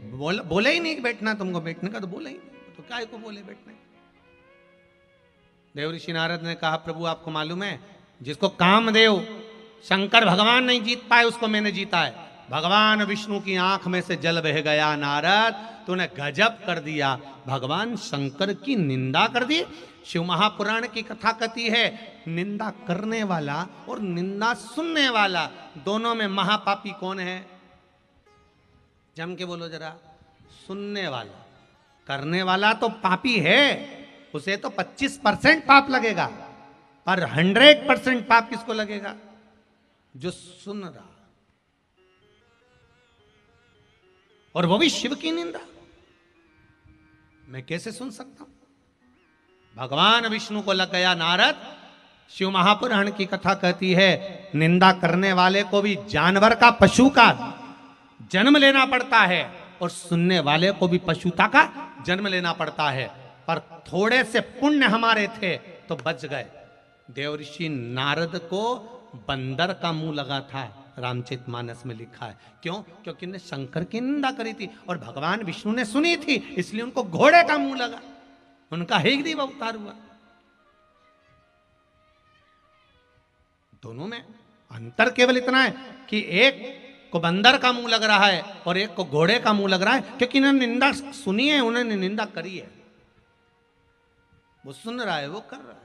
बोले ही नहीं कि बैठना, तुमको बैठने का तो बोला ही नहीं, तो क्या को बोले बैठने। देवऋषि नारद ने कहा, प्रभु आपको मालूम है, जिसको कामदेव शंकर भगवान नहीं जीत पाए उसको मैंने जीता है। भगवान विष्णु की आंख में से जल बह गया, नारद तूने गजब कर दिया, भगवान शंकर की निंदा कर दी। शिव महापुराण की कथा कहती है, निंदा करने वाला और निंदा सुनने वाला दोनों में महापापी कौन है? जम के बोलो जरा। सुनने वाला, करने वाला तो पापी है, उसे तो 25% पाप लगेगा, पर 100% पाप किसको लगेगा? जो सुन रहा, और वो भी शिव की निंदा। मैं कैसे सुन सकता हूं? भगवान विष्णु को लग गया, नारद शिव महापुराण की कथा कहती है, निंदा करने वाले को भी जानवर का, पशु का जन्म लेना पड़ता है, और सुनने वाले को भी पशुता का जन्म लेना पड़ता है। पर थोड़े से पुण्य हमारे थे तो बच गए। देवऋषि नारद को बंदर का मुंह लगा था, रामचरितमानस में लिखा है। क्यों? क्योंकि उन्होंने शंकर की निंदा करी थी और भगवान विष्णु ने सुनी थी, इसलिए उनको घोड़े का मुंह लगा, उनका हेग्रीव अवतार हुआ। दोनों में अंतर केवल इतना है कि एक को बंदर का मुंह लग रहा है और एक को घोड़े का मुंह लग रहा है, क्योंकि इन्होंने निंदा सुनी है, उन्होंने निंदा करी है। वो सुन रहा है, वो कर रहा है।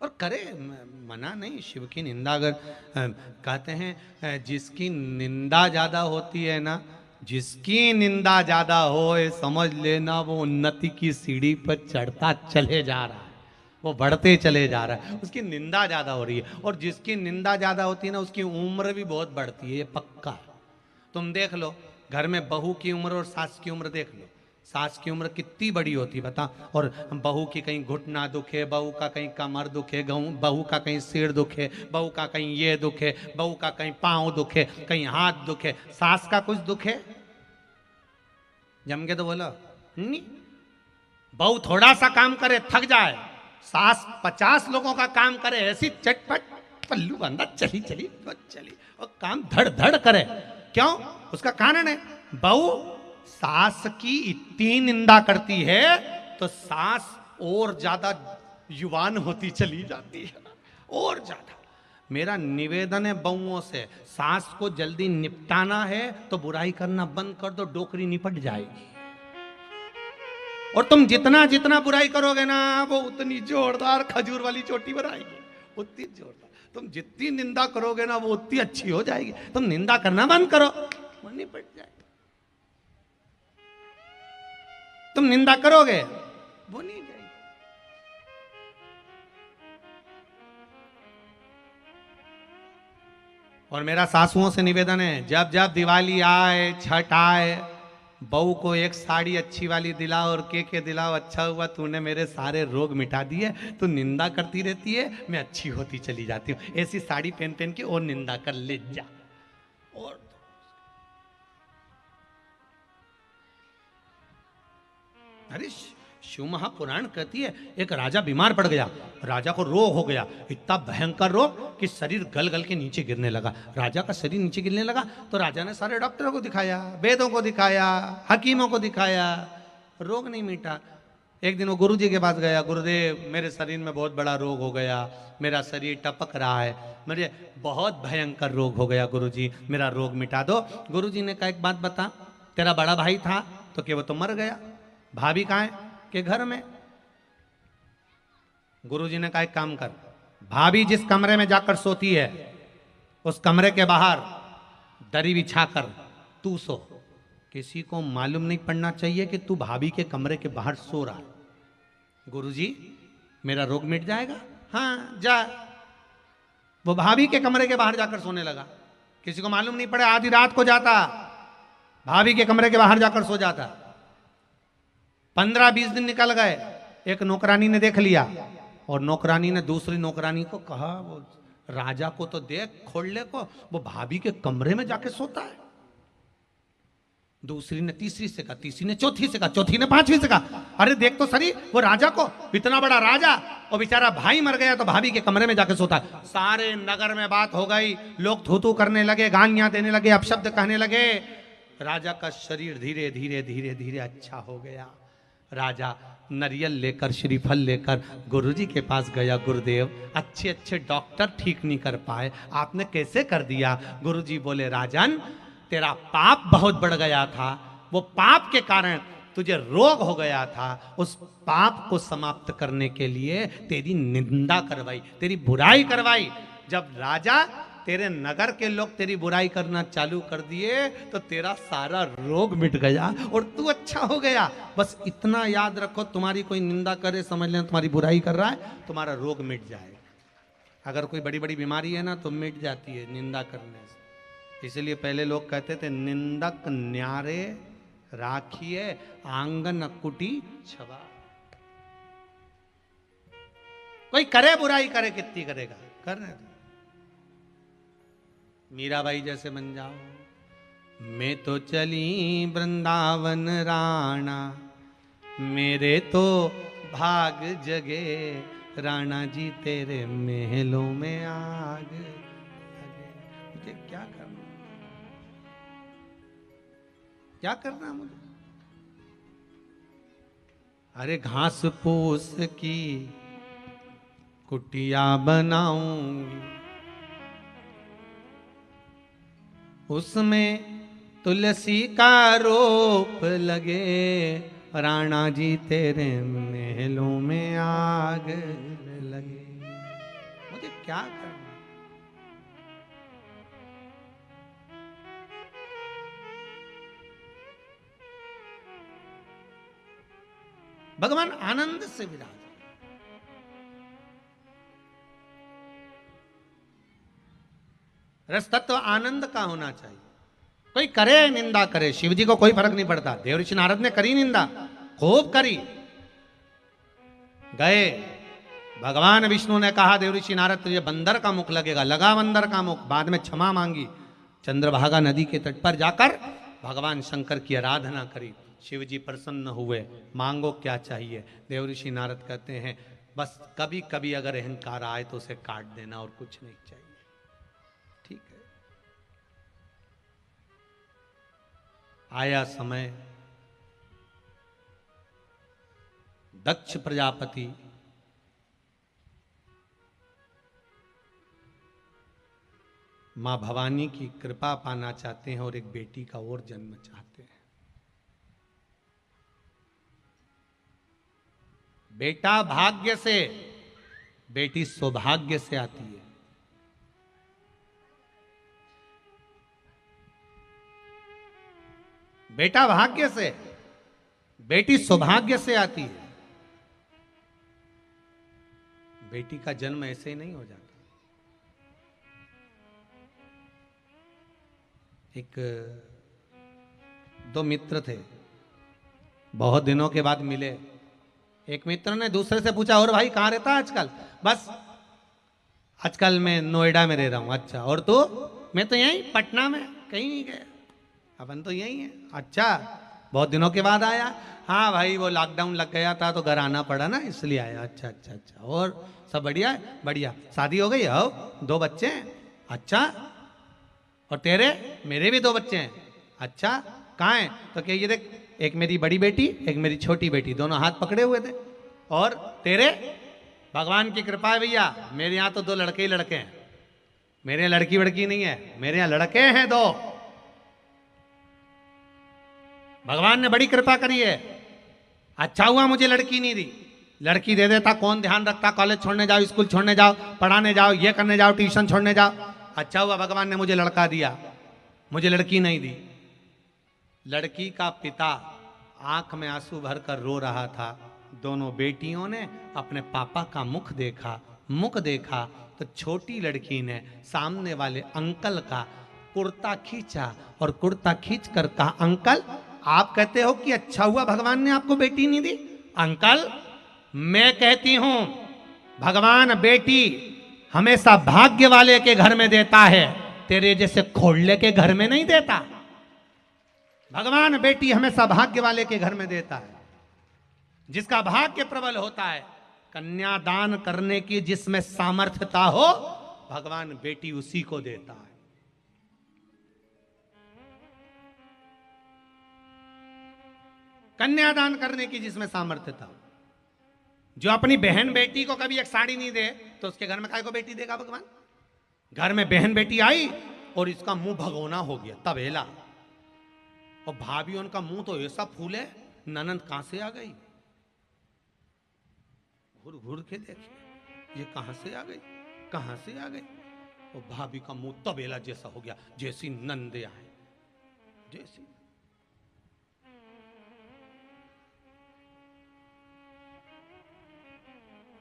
और करे, मना नहीं, शिव की निंदा अगर कहते हैं जिसकी निंदा ज्यादा होती है ना, जिसकी निंदा ज्यादा हो, समझ लेना वो उन्नति की सीढ़ी पर चढ़ता चले जा रहा है, वो बढ़ते चले जा रहा है, उसकी निंदा ज्यादा हो रही है। और जिसकी निंदा ज्यादा होती है ना, उसकी उम्र भी बहुत बढ़ती है, ये पक्का। तुम देख लो, घर में बहू की उम्र और सास की उम्र देख लो, सास की उम्र कितनी बड़ी होती बता, और बहू की कहीं घुटना दुखे, बहू का कहीं कमर दुखे, बहू का कहीं सिर दुखे, बहू का कहीं ये दुखे, बहू का कहीं पांव दुखे, कहीं हाथ दुखे, सास का कुछ दुखे? जम के तो बोलो, नहीं, बहू थोड़ा सा काम करे थक जाए, सास 50 लोगों का काम करे, ऐसी चटपट पल्लू बंदा चली चली चली और काम धड़ धड़ करे। क्यों? उसका कारण है बहू सास की इतनी निंदा करती है तो सास और ज्यादा युवान होती चली जाती है, और ज्यादा। मेरा निवेदन है बहुओं से, सास को जल्दी निपटाना है तो बुराई करना बंद कर दो, डोकरी निपट जाएगी। और तुम जितना जितना बुराई करोगे ना, वो उतनी जोरदार खजूर वाली चोटी बनाएगी, उतनी जोरदार। तुम जितनी निंदा करोगे ना, वो उतनी अच्छी हो जाएगी। तुम निंदा करना बंद करो, वो निपट जाएगी। तुम निंदा करोगे, वो नहीं जाएगी। और मेरा सासुओं से निवेदन है, जब जब दिवाली आए, छठ आए, बहू को एक साड़ी अच्छी वाली दिलाओ और के दिलाओ, अच्छा हुआ तूने मेरे सारे रोग मिटा दिए। तू निंदा करती रहती है, मैं अच्छी होती चली जाती हूँ। ऐसी साड़ी पहन पहन के और निंदा कर ले जा। और अरे शिव महापुराण कहती है, एक राजा बीमार पड़ गया, राजा को रोग हो गया, इतना भयंकर रोग कि शरीर गल गल के नीचे गिरने लगा। राजा का शरीर नीचे गिरने लगा तो राजा ने सारे डॉक्टरों को दिखाया, वेदों को दिखाया, हकीमों को दिखाया, रोग नहीं मिटा। एक दिन वो गुरु जी के पास गया, गुरुदेव मेरे शरीर में बहुत बड़ा रोग हो गया, मेरा शरीर टपक रहा है, मुझे बहुत भयंकर रोग हो गया, गुरु जी मेरा रोग मिटा दो। गुरु जी ने कहा एक बात बता, तेरा बड़ा भाई था तो क्या वो तो मर गया, भाभी कहाँ है के घर में। गुरुजी ने कहा एक काम कर, भाभी जिस कमरे में जाकर सोती है उस कमरे के बाहर दरी बिछाकर तू सो, किसी को मालूम नहीं पड़ना चाहिए कि तू भाभी के कमरे के बाहर सो रहा है। गुरुजी मेरा रोग मिट जाएगा। हाँ जा। वो भाभी के कमरे के बाहर जाकर सोने लगा, किसी को मालूम नहीं पड़े, आधी रात को जाता भाभी के कमरे के बाहर जाकर सो जाता। 15-20 दिन निकल गए, एक नौकरानी ने देख लिया और नौकरानी ने दूसरी नौकरानी को कहा, वो राजा को तो देख खोलने को, वो भाभी के कमरे में जाके सोता है। दूसरी ने तीसरी से कहा, तीसरी ने चौथी से कहा, चौथी ने पांचवी से कहा, अरे देख तो सही वो राजा को, इतना बड़ा राजा और बेचारा भाई मर गया तो भाभी के कमरे में जाके सोता है। सारे नगर में बात हो गई, लोग थू थू करने लगे, गालियां देने लगे, अपशब्द कहने लगे। राजा का शरीर धीरे धीरे धीरे धीरे अच्छा हो गया। राजा नरियल लेकर, श्रीफल लेकर गुरुजी के पास गया, गुरुदेव अच्छे अच्छे डॉक्टर ठीक नहीं कर पाए, आपने कैसे कर दिया? गुरुजी बोले, राजन तेरा पाप बहुत बढ़ गया था, वो पाप के कारण तुझे रोग हो गया था, उस पाप को समाप्त करने के लिए तेरी निंदा करवाई, तेरी बुराई करवाई। जब राजा तेरे नगर के लोग तेरी बुराई करना चालू कर दिए तो तेरा सारा रोग मिट गया और तू अच्छा हो गया। बस इतना याद रखो, तुम्हारी कोई निंदा करे समझ लेना तुम्हारी बुराई कर रहा है, तुम्हारा रोग मिट जाएगा। अगर कोई बड़ी बड़ी बीमारी है ना तो मिट जाती है निंदा करने से। इसलिए पहले लोग कहते थे, निंदक न्यारे राखिए आंगन कुटी छवा। कोई करे बुराई करे, कितनी करेगा, करने दो। मीराबाई जैसे बन जाओ। मैं तो चली वृंदावन राणा, मेरे तो भाग जगे, राणा जी तेरे महलों में आग लगे। मुझे क्या करना, क्या करना मुझे? अरे घास फूस की कुटिया बनाऊंगी, उसमें तुलसी का रोप लगे, राणा जी तेरे महलों में आग लगे। मुझे क्या करना? भगवान आनंद से विराज। रस तत्व आनंद का होना चाहिए। कोई करे निंदा करे, शिव जी को कोई फर्क नहीं पड़ता। देवऋषि नारद ने करी निंदा, खूब करी। गए, भगवान विष्णु ने कहा, देवऋषि नारद तुझे बंदर का मुख लगेगा, लगा बंदर का मुख। बाद में क्षमा मांगी, चंद्रभागा नदी के तट पर जाकर भगवान शंकर की आराधना करी। शिव जी प्रसन्न हुए, मांगो क्या चाहिए। देवऋषि नारद कहते हैं बस कभी कभी अगर अहंकार आए तो उसे काट देना और कुछ नहीं चाहिए। ठीक है। आया समय, दक्ष प्रजापति मां भवानी की कृपा पाना चाहते हैं और एक बेटी का और जन्म चाहते हैं। बेटा भाग्य से, बेटी सौभाग्य से आती है। बेटा भाग्य से, बेटी सौभाग्य से आती है। बेटी का जन्म ऐसे ही नहीं हो जाता। एक दो मित्र थे, बहुत दिनों के बाद मिले। एक मित्र ने दूसरे से पूछा और भाई कहाँ रहता है आजकल? बस आजकल मैं नोएडा में रह रहा हूं। अच्छा, और तू? मैं तो यहीं पटना में, कहीं नहीं गया, अपन तो यहीं है। अच्छा, बहुत दिनों के बाद आया? हाँ भाई वो लॉकडाउन लग गया था तो घर आना पड़ा ना, इसलिए आया। अच्छा अच्छा अच्छा, और सब बढ़िया है? बढ़िया। शादी हो गई? हो, 2 बच्चे हैं। अच्छा, और तेरे? मेरे भी 2 बच्चे हैं। अच्छा, कहाँ हैं? तो क्या ये देख, एक मेरी बड़ी बेटी, एक मेरी छोटी बेटी, दोनों हाथ पकड़े हुए थे। और तेरे? भगवान की कृपा है भैया, मेरे यहाँ तो 2 लड़के ही लड़के हैं। मेरे यहाँ लड़की वड़की नहीं है, मेरे यहाँ लड़के हैं 2। भगवान ने बड़ी कृपा करी है। अच्छा हुआ मुझे लड़की नहीं दी, लड़की दे देता कौन ध्यान रखता। कॉलेज छोड़ने जाओ, स्कूल छोड़ने जाओ, पढ़ाने जाओ, ये करने जाओ, ट्यूशन छोड़ने जाओ। अच्छा हुआ भगवान ने मुझे लड़का दिया, मुझे लड़की नहीं दी। लड़की का पिता आंख में आंसू भरकर रो रहा था। दोनों बेटियों ने अपने पापा का मुख देखा तो छोटी लड़की ने सामने वाले अंकल का कुर्ता खींचा और कुर्ता खींच कर कहा, अंकल आप कहते हो कि अच्छा हुआ भगवान ने आपको बेटी नहीं दी? अंकल मैं कहती हूं भगवान बेटी हमेशा भाग्य वाले के घर में देता है, तेरे जैसे खोड़ले के घर में नहीं देता। भगवान बेटी हमेशा भाग्य वाले के घर में देता है, जिसका भाग्य प्रबल होता है। कन्यादान करने की जिसमें सामर्थ्यता हो, भगवान बेटी उसी को देता है। कन्यादान करने की जिसमें सामर्थ्यता हो। जो अपनी बहन बेटी को कभी एक साड़ी नहीं दे तो उसके घर में काय को बेटी देगा भगवान? घर में बहन बेटी आई और इसका मुंह भगोना हो गया, तबेला। और भाभी उनका मुंह तो ऐसा फूले, ननंद कहां से आ गई? घूर घूर के देखिए ये कहां से आ गई, कहां से आ गई। और भाभी का मुंह तबेला जैसा हो गया, जैसी नंदे आए जैसी।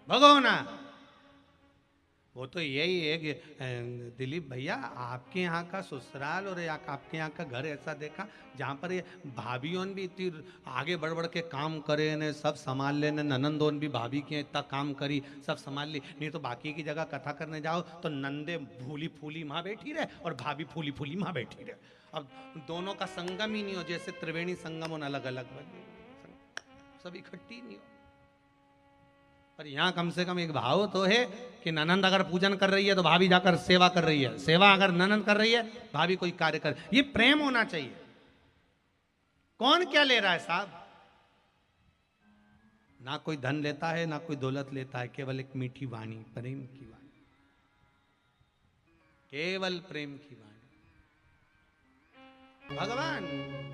भगोना वो तो यही है कि दिलीप भैया आपके यहाँ का ससुराल और आपके यहाँ का घर ऐसा देखा जहाँ पर ये भाभीयों भी इतनी आगे बढ़ बढ़ के काम करे ने, सब संभाल ले ने। ननंदोन भी भाभी के इतना काम करी, सब संभाल ली। नहीं तो बाकी की जगह कथा करने जाओ तो नंदे भूली फूली माँ बैठी रहे और भाभी फूली फूली माँ बैठी रहे। अब दोनों का संगम ही नहीं हो, जैसे त्रिवेणी संगम हो, अलग अलग सब इकट्ठी नहीं हो। पर यहाँ कम से कम एक भाव तो है कि ननंद अगर पूजन कर रही है तो भाभी जाकर सेवा कर रही है, सेवा अगर ननंद कर रही है भाभी कोई कार्य कर। ये प्रेम होना चाहिए। कौन क्या ले रहा है साहब? ना कोई धन लेता है, ना कोई दौलत लेता है, केवल एक मीठी वाणी, प्रेम की वाणी, केवल प्रेम की वाणी। भगवान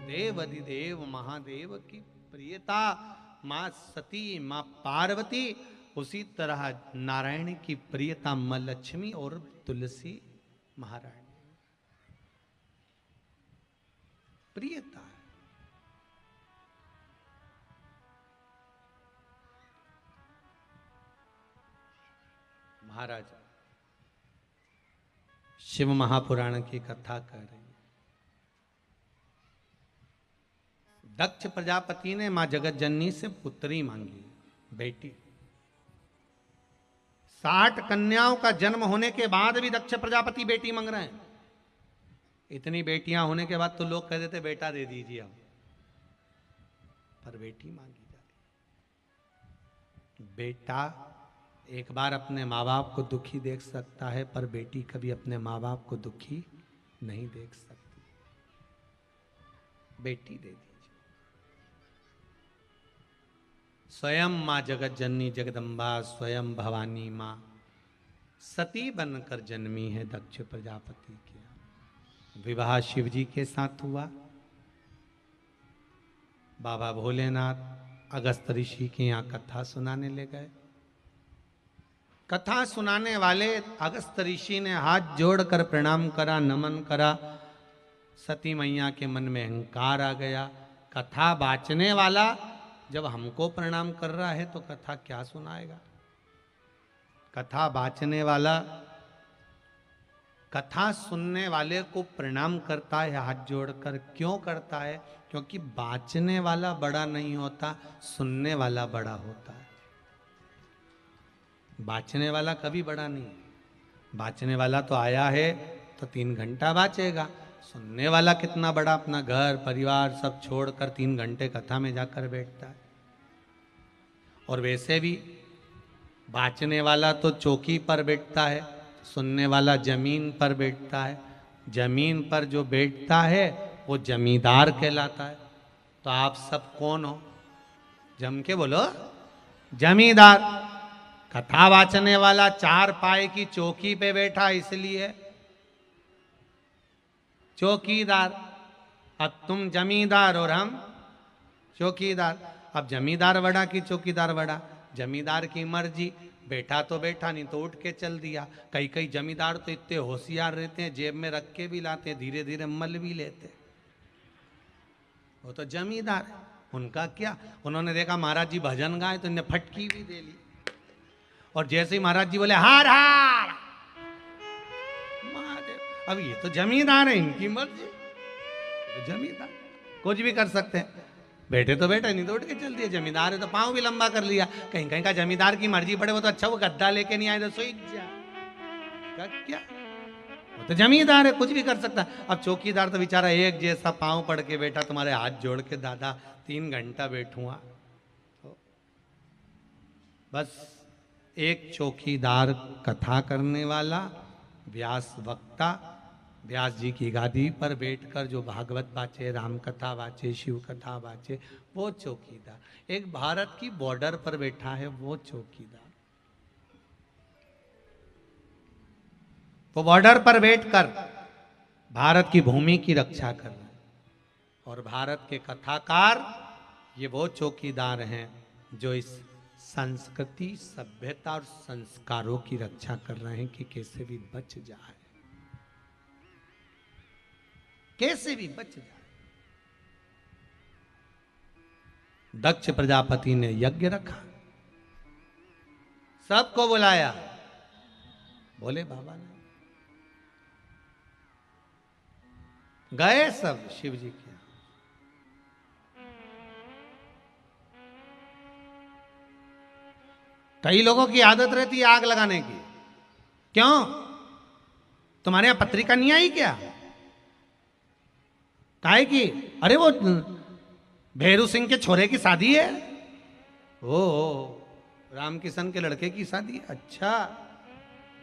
देवाधिदेव महादेव की प्रियता मां सती, मां पार्वती, उसी तरह नारायण की प्रियता मां लक्ष्मी और तुलसी महारानी प्रियता है। महाराज शिव महापुराण की कथा कर रहे हैं। दक्ष प्रजापति ने मां जगत जननी से पुत्री मांगी, बेटी। 60 कन्याओं का जन्म होने के बाद भी दक्ष प्रजापति बेटी मांग रहे हैं। इतनी बेटियां होने के बाद तो लोग कह देते बेटा दे दीजिए। अब पर बेटी मांगी जाती। बेटा एक बार अपने माँ बाप को दुखी देख सकता है, पर बेटी कभी अपने माँ बाप को दुखी नहीं देख सकती। बेटी दे दीजिए। स्वयं माँ जगत जननी जगदम्बा, स्वयं भवानी माँ सती बनकर जन्मी है दक्ष प्रजापति के। विवाह शिव जी के साथ हुआ। बाबा भोलेनाथ अगस्त ऋषि के यहाँ कथा सुनाने ले गए। कथा सुनाने वाले अगस्त ऋषि ने हाथ जोड़कर प्रणाम करा, नमन करा। सती मैया के मन में अहंकार आ गया। कथा बाचने वाला जब हमको प्रणाम कर रहा है तो कथा क्या सुनाएगा। कथा बाचने वाला कथा सुनने वाले को प्रणाम करता है हाथ जोड़कर। क्यों करता है? क्योंकि बाचने वाला बड़ा नहीं होता, सुनने वाला बड़ा होता है। बाचने वाला कभी बड़ा नहीं है। बाचने वाला तो आया है तो 3 घंटा बाचेगा। सुनने वाला कितना बड़ा, अपना घर परिवार सब छोड़कर 3 घंटे कथा में जाकर बैठता है। और वैसे भी बाचने वाला तो चौकी पर बैठता है, सुनने वाला जमीन पर बैठता है। जमीन पर जो बैठता है वो जमींदार कहलाता है। तो आप सब कौन हो? जम के बोलो, जमींदार। कथा वाचने वाला 4 पाए की चौकी पे बैठा इसलिए चौकीदार। अब तुम जमींदार और हम चौकीदार। अब जमींदार बड़ा कि चौकीदार बड़ा? जमींदार की मर्जी। बैठा तो बैठा, नहीं तो उठ के चल दिया। कई जमींदार तो इतने होशियार रहते हैं, जेब में रख के भी लाते हैं, धीरे धीरे मल भी लेते। वो तो जमींदार है। उनका क्या, उन्होंने देखा महाराज जी भजन गाए तो इन्हें फटकी भी दे ली। और जैसे ही महाराज जी बोले हार हार महादेव, अब ये तो जमींदार है, इनकी मर्जी। तो जमींदार कुछ भी कर सकते हैं। बैठे तो बैठे, नहीं तो उठ के चल दिए। जमींदार है तो पाँव भी लंबा कर लिया। कहीं कहीं का जमींदार की मर्जी पड़े वो तो अच्छा, वो गद्दा लेके नहीं आए तो सोई जा क्या, वो तो जमींदार है, कुछ भी कर सकता। अब चौकीदार तो बेचारा एक जैसा पाँव पड़ के बैठा, तुम्हारे हाथ जोड़ के दादा 3 घंटा बैठूंगा। तो बस एक चौकीदार कथा करने वाला, व्यास वक्ता, व्यास जी की गादी पर बैठकर जो भागवत वाचे, राम कथा वाचे, शिव कथा वाचे, वो चौकीदार। एक भारत की बॉर्डर पर बैठा है वो चौकीदार। वो बॉर्डर पर बैठकर भारत की भूमि की रक्षा कर रहे हैं। और भारत के कथाकार ये वो चौकीदार हैं जो इस संस्कृति, सभ्यता और संस्कारों की रक्षा कर रहे हैं कि कैसे भी बच जाए, कैसे भी बच जाए। दक्ष प्रजापति ने यज्ञ रखा, सबको बुलाया। बोले बाबा ने गए सब शिव जी के। कई लोगों की आदत रहती है आग लगाने की। क्यों? तुम्हारे यहां पत्रिका नहीं आई क्या? काहे की? अरे वो भैरू सिंह के छोरे की शादी है। ओ राम किशन के लड़के की शादी है। अच्छा,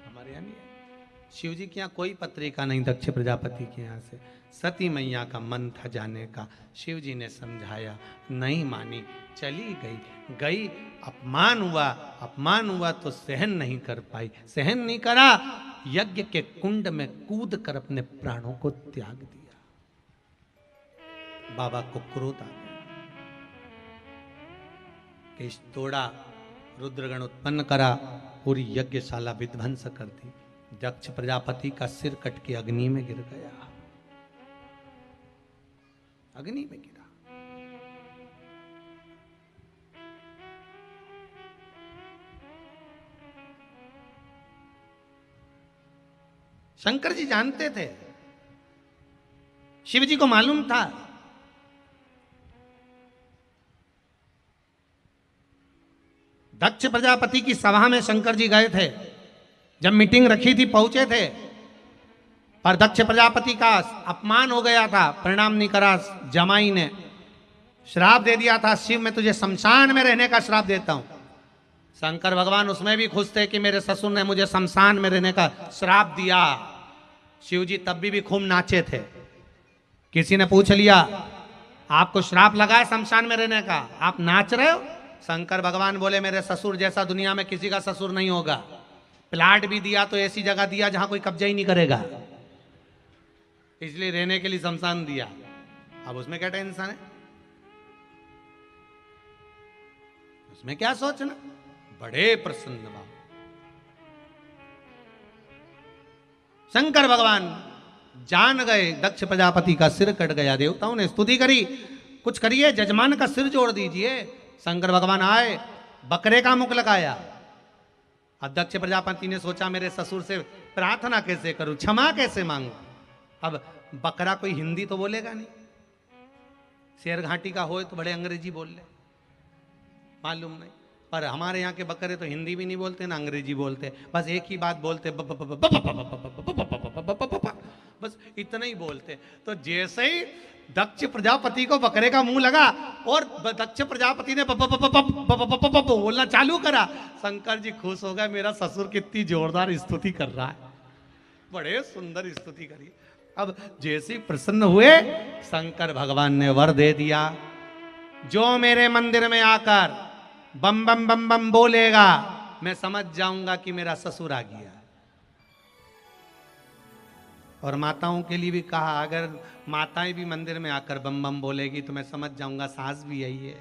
हमारे यहाँ नहीं है। शिव जी के यहाँ कोई पत्रिका नहीं, दक्ष प्रजापति के यहाँ से। सती मैया का मन था जाने का, शिव जी ने समझाया, नहीं मानी, चली गई। अपमान हुआ तो सहन नहीं कर पाई, सहन नहीं करा, यज्ञ के कुंड में कूद कर अपने प्राणों को त्याग दिया। बाबा को क्रोध आ गया, केश तोड़ा, रुद्रगण उत्पन्न करा, पूरी यज्ञशाला विध्वंस कर दी। दक्ष प्रजापति का सिर कट के अग्नि में गिर गया, अग्नि में गिरा। शंकर जी जानते थे, शिव जी को मालूम था। दक्ष प्रजापति की सभा में शंकर जी गए थे, जब मीटिंग रखी थी पहुंचे थे, पर दक्ष प्रजापति का अपमान हो गया था, प्रणाम नहीं करा जमाई ने। श्राप दे दिया था, शिव मैं तुझे शमशान में रहने का श्राप देता हूं। शंकर भगवान उसमें भी खुश थे कि मेरे ससुर ने मुझे शमशान में रहने का श्राप दिया। शिव जी तब भी खूब नाचे थे। किसी ने पूछ लिया आपको श्राप लगा है शमशान में रहने का, आप नाच रहे हो? शंकर भगवान बोले मेरे ससुर जैसा दुनिया में किसी का ससुर नहीं होगा। प्लाट भी दिया तो ऐसी जगह दिया जहां कोई कब्जा ही नहीं करेगा, इसलिए रहने के लिए शमशान दिया। अब उसमें क्या टेंशन है, उसमें क्या सोचना। बड़े प्रसन्न बाबा शंकर भगवान जान गए दक्ष प्रजापति का सिर कट गया। देवताओं ने स्तुति करी, कुछ करिए जजमान का सिर जोड़ दीजिए। शंकर भगवान आए, बकरे का मुख लगाया। अब दक्ष प्रजापति ने सोचा मेरे ससुर से प्रार्थना कैसे करूं, क्षमा कैसे मांगू। अब बकरा कोई हिंदी तो बोलेगा नहीं, शेर घाटी का हो तो बड़े अंग्रेजी बोल ले, मालूम नहीं। पर हमारे यहाँ के बकरे तो हिंदी भी नहीं बोलते ना अंग्रेजी बोलते, बस एक ही बात बोलते, बस इतना ही बोलते। तो जैसे ही दक्ष प्रजापति को बकरे का मुंह लगा और दक्ष प्रजापति ने बोलना चालू करा, शंकर जी खुश हो गए, मेरा ससुर कितनी जोरदार स्तुति कर रहा है, बड़े सुंदर स्तुति करी। अब जैसे ही प्रसन्न हुए, शंकर भगवान ने वर दे दिया, जो मेरे मंदिर में आकर बम बम बम बम बोलेगा मैं समझ जाऊंगा कि मेरा ससुर आ गया। और माताओं के लिए भी कहा, अगर माताएं भी मंदिर में आकर बम बम बोलेगी तो मैं समझ जाऊंगा सास भी आई है,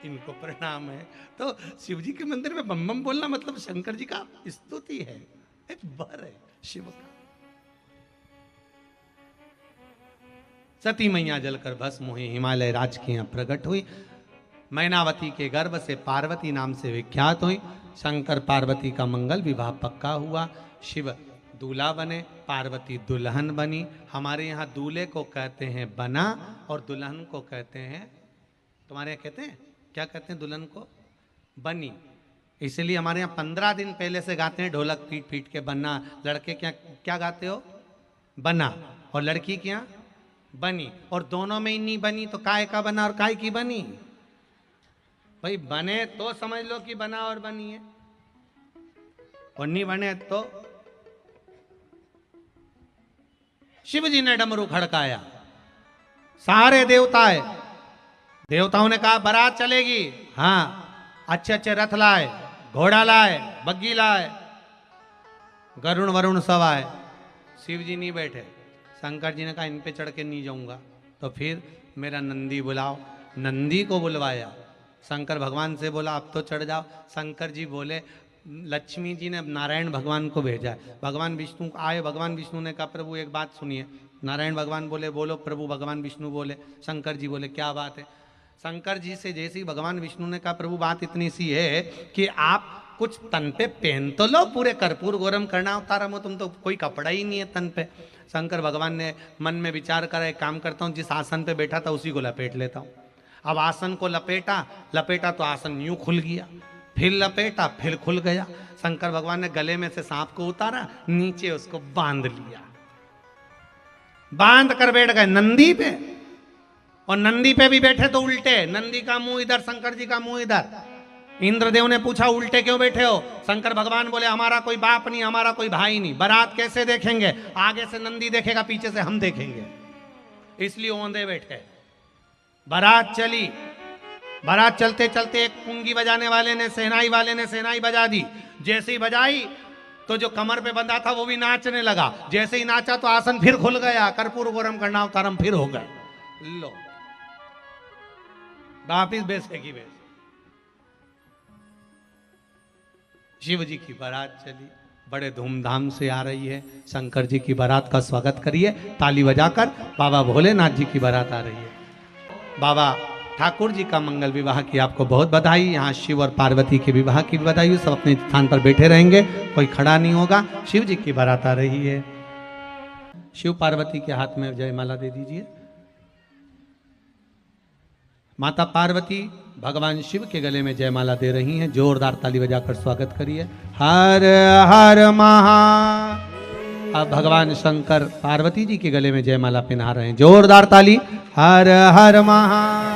इनको प्रणाम है। तो शिव जी के मंदिर में बम बम बोलना मतलब शंकर जी का स्तुति है, एक वर है शिव का। सती मैया जलकर भस्म हुई, हिमालय राज के यहाँ प्रकट हुई, मैनावती के गर्भ से पार्वती नाम से विख्यात हुई। शंकर पार्वती का मंगल विवाह पक्का हुआ, शिव दूल्हा बने, पार्वती दुल्हन बनी। हमारे यहाँ दूल्हे को कहते हैं बना और दुल्हन को कहते हैं, तुम्हारे यहाँ कहते हैं क्या कहते हैं दुल्हन को? बनी। इसलिए हमारे यहाँ 15 दिन पहले से गाते हैं ढोलक पीट पीट के बना। लड़के क्या क्या गाते हो? बना। और लड़की क्या? बनी। और दोनों में ही नहीं बनी तो काय का बना और काय की बनी? भाई बने तो समझ लो कि बना और बनी है, और नहीं बने तो। शिव जी ने डमरू खड़काया, सारे देवता आए। देवताओं ने कहा बारात चलेगी, हाँ अच्छे अच्छे रथ लाए, घोड़ा लाए, बग्गी लाए, गरुण वरुण सब आए। शिव जी नहीं बैठे। शंकर जी ने कहा इन पे चढ़ के नहीं जाऊंगा, तो फिर मेरा नंदी बुलाओ। नंदी को बुलवाया। शंकर भगवान से बोला अब तो चढ़ जाओ। शंकर जी बोले, लक्ष्मी जी ने नारायण भगवान को भेजा है। भगवान विष्णु आए, भगवान विष्णु ने कहा प्रभु एक बात सुनिए। नारायण भगवान बोले बोलो प्रभु। भगवान विष्णु बोले, शंकर जी बोले क्या बात है? शंकर जी से जैसे ही भगवान विष्णु ने कहा प्रभु बात इतनी सी है कि आप कुछ तन पे पहन तो लो, पूरे कर्पूर गौरम करना उतारा हो तुम तो, कोई कपड़ा ही नहीं है तन पे। शंकर भगवान ने मन में विचार करा, एक काम करता हूँ जिस आसन पे बैठा था उसी को लपेट लेता हूँ। अब आसन को लपेटा तो आसन यूं खुल गया, फिर लपेटा फिर खुल गया। शंकर भगवान ने गले में से सांप को उतारा, नीचे उसको बांध लिया, बांध कर बैठ गए नंदी पे। और नंदी पे भी बैठे तो उल्टे, नंदी का मुंह इधर, शंकर जी का मुंह इधर। इंद्रदेव ने पूछा उल्टे क्यों बैठे हो? शंकर भगवान बोले हमारा कोई बाप नहीं, हमारा कोई भाई नहीं, बारात कैसे देखेंगे? आगे से नंदी देखेगा, पीछे से हम देखेंगे, इसलिए औंधे बैठे। बारात चली। बारात चलते चलते एक पुंगी बजाने वाले ने, शहनाई वाले ने शहनाई बजा दी। जैसे ही बजाई तो जो कमर पे बंधा था वो भी नाचने लगा। जैसे ही नाचा तो आसन फिर खुल गया, कर्पूर गौरम कर्णावतारम फिर हो गए। लो वापिस बेसे की बेस। शिव जी की बारात चली, बड़े धूमधाम से आ रही है। शंकर जी की बारात का स्वागत करिए ताली बजाकर। बाबा भोलेनाथ जी की बारात आ रही है। बाबा ठाकुर जी का मंगल विवाह की आपको बहुत बधाई। यहाँ शिव और पार्वती के विवाह की बधाई। सब अपने स्थान पर बैठे रहेंगे, कोई खड़ा नहीं होगा। शिव जी की बारात आ रही है। शिव पार्वती के हाथ में जयमाला दे दीजिए। माता पार्वती भगवान शिव के गले में जयमाला दे रही हैं। जोरदार ताली बजाकर स्वागत करिए। हर हर महा। अब भगवान शंकर पार्वती जी के गले में जयमाला पहना रहे हैं। जोरदार ताली। हर हर महा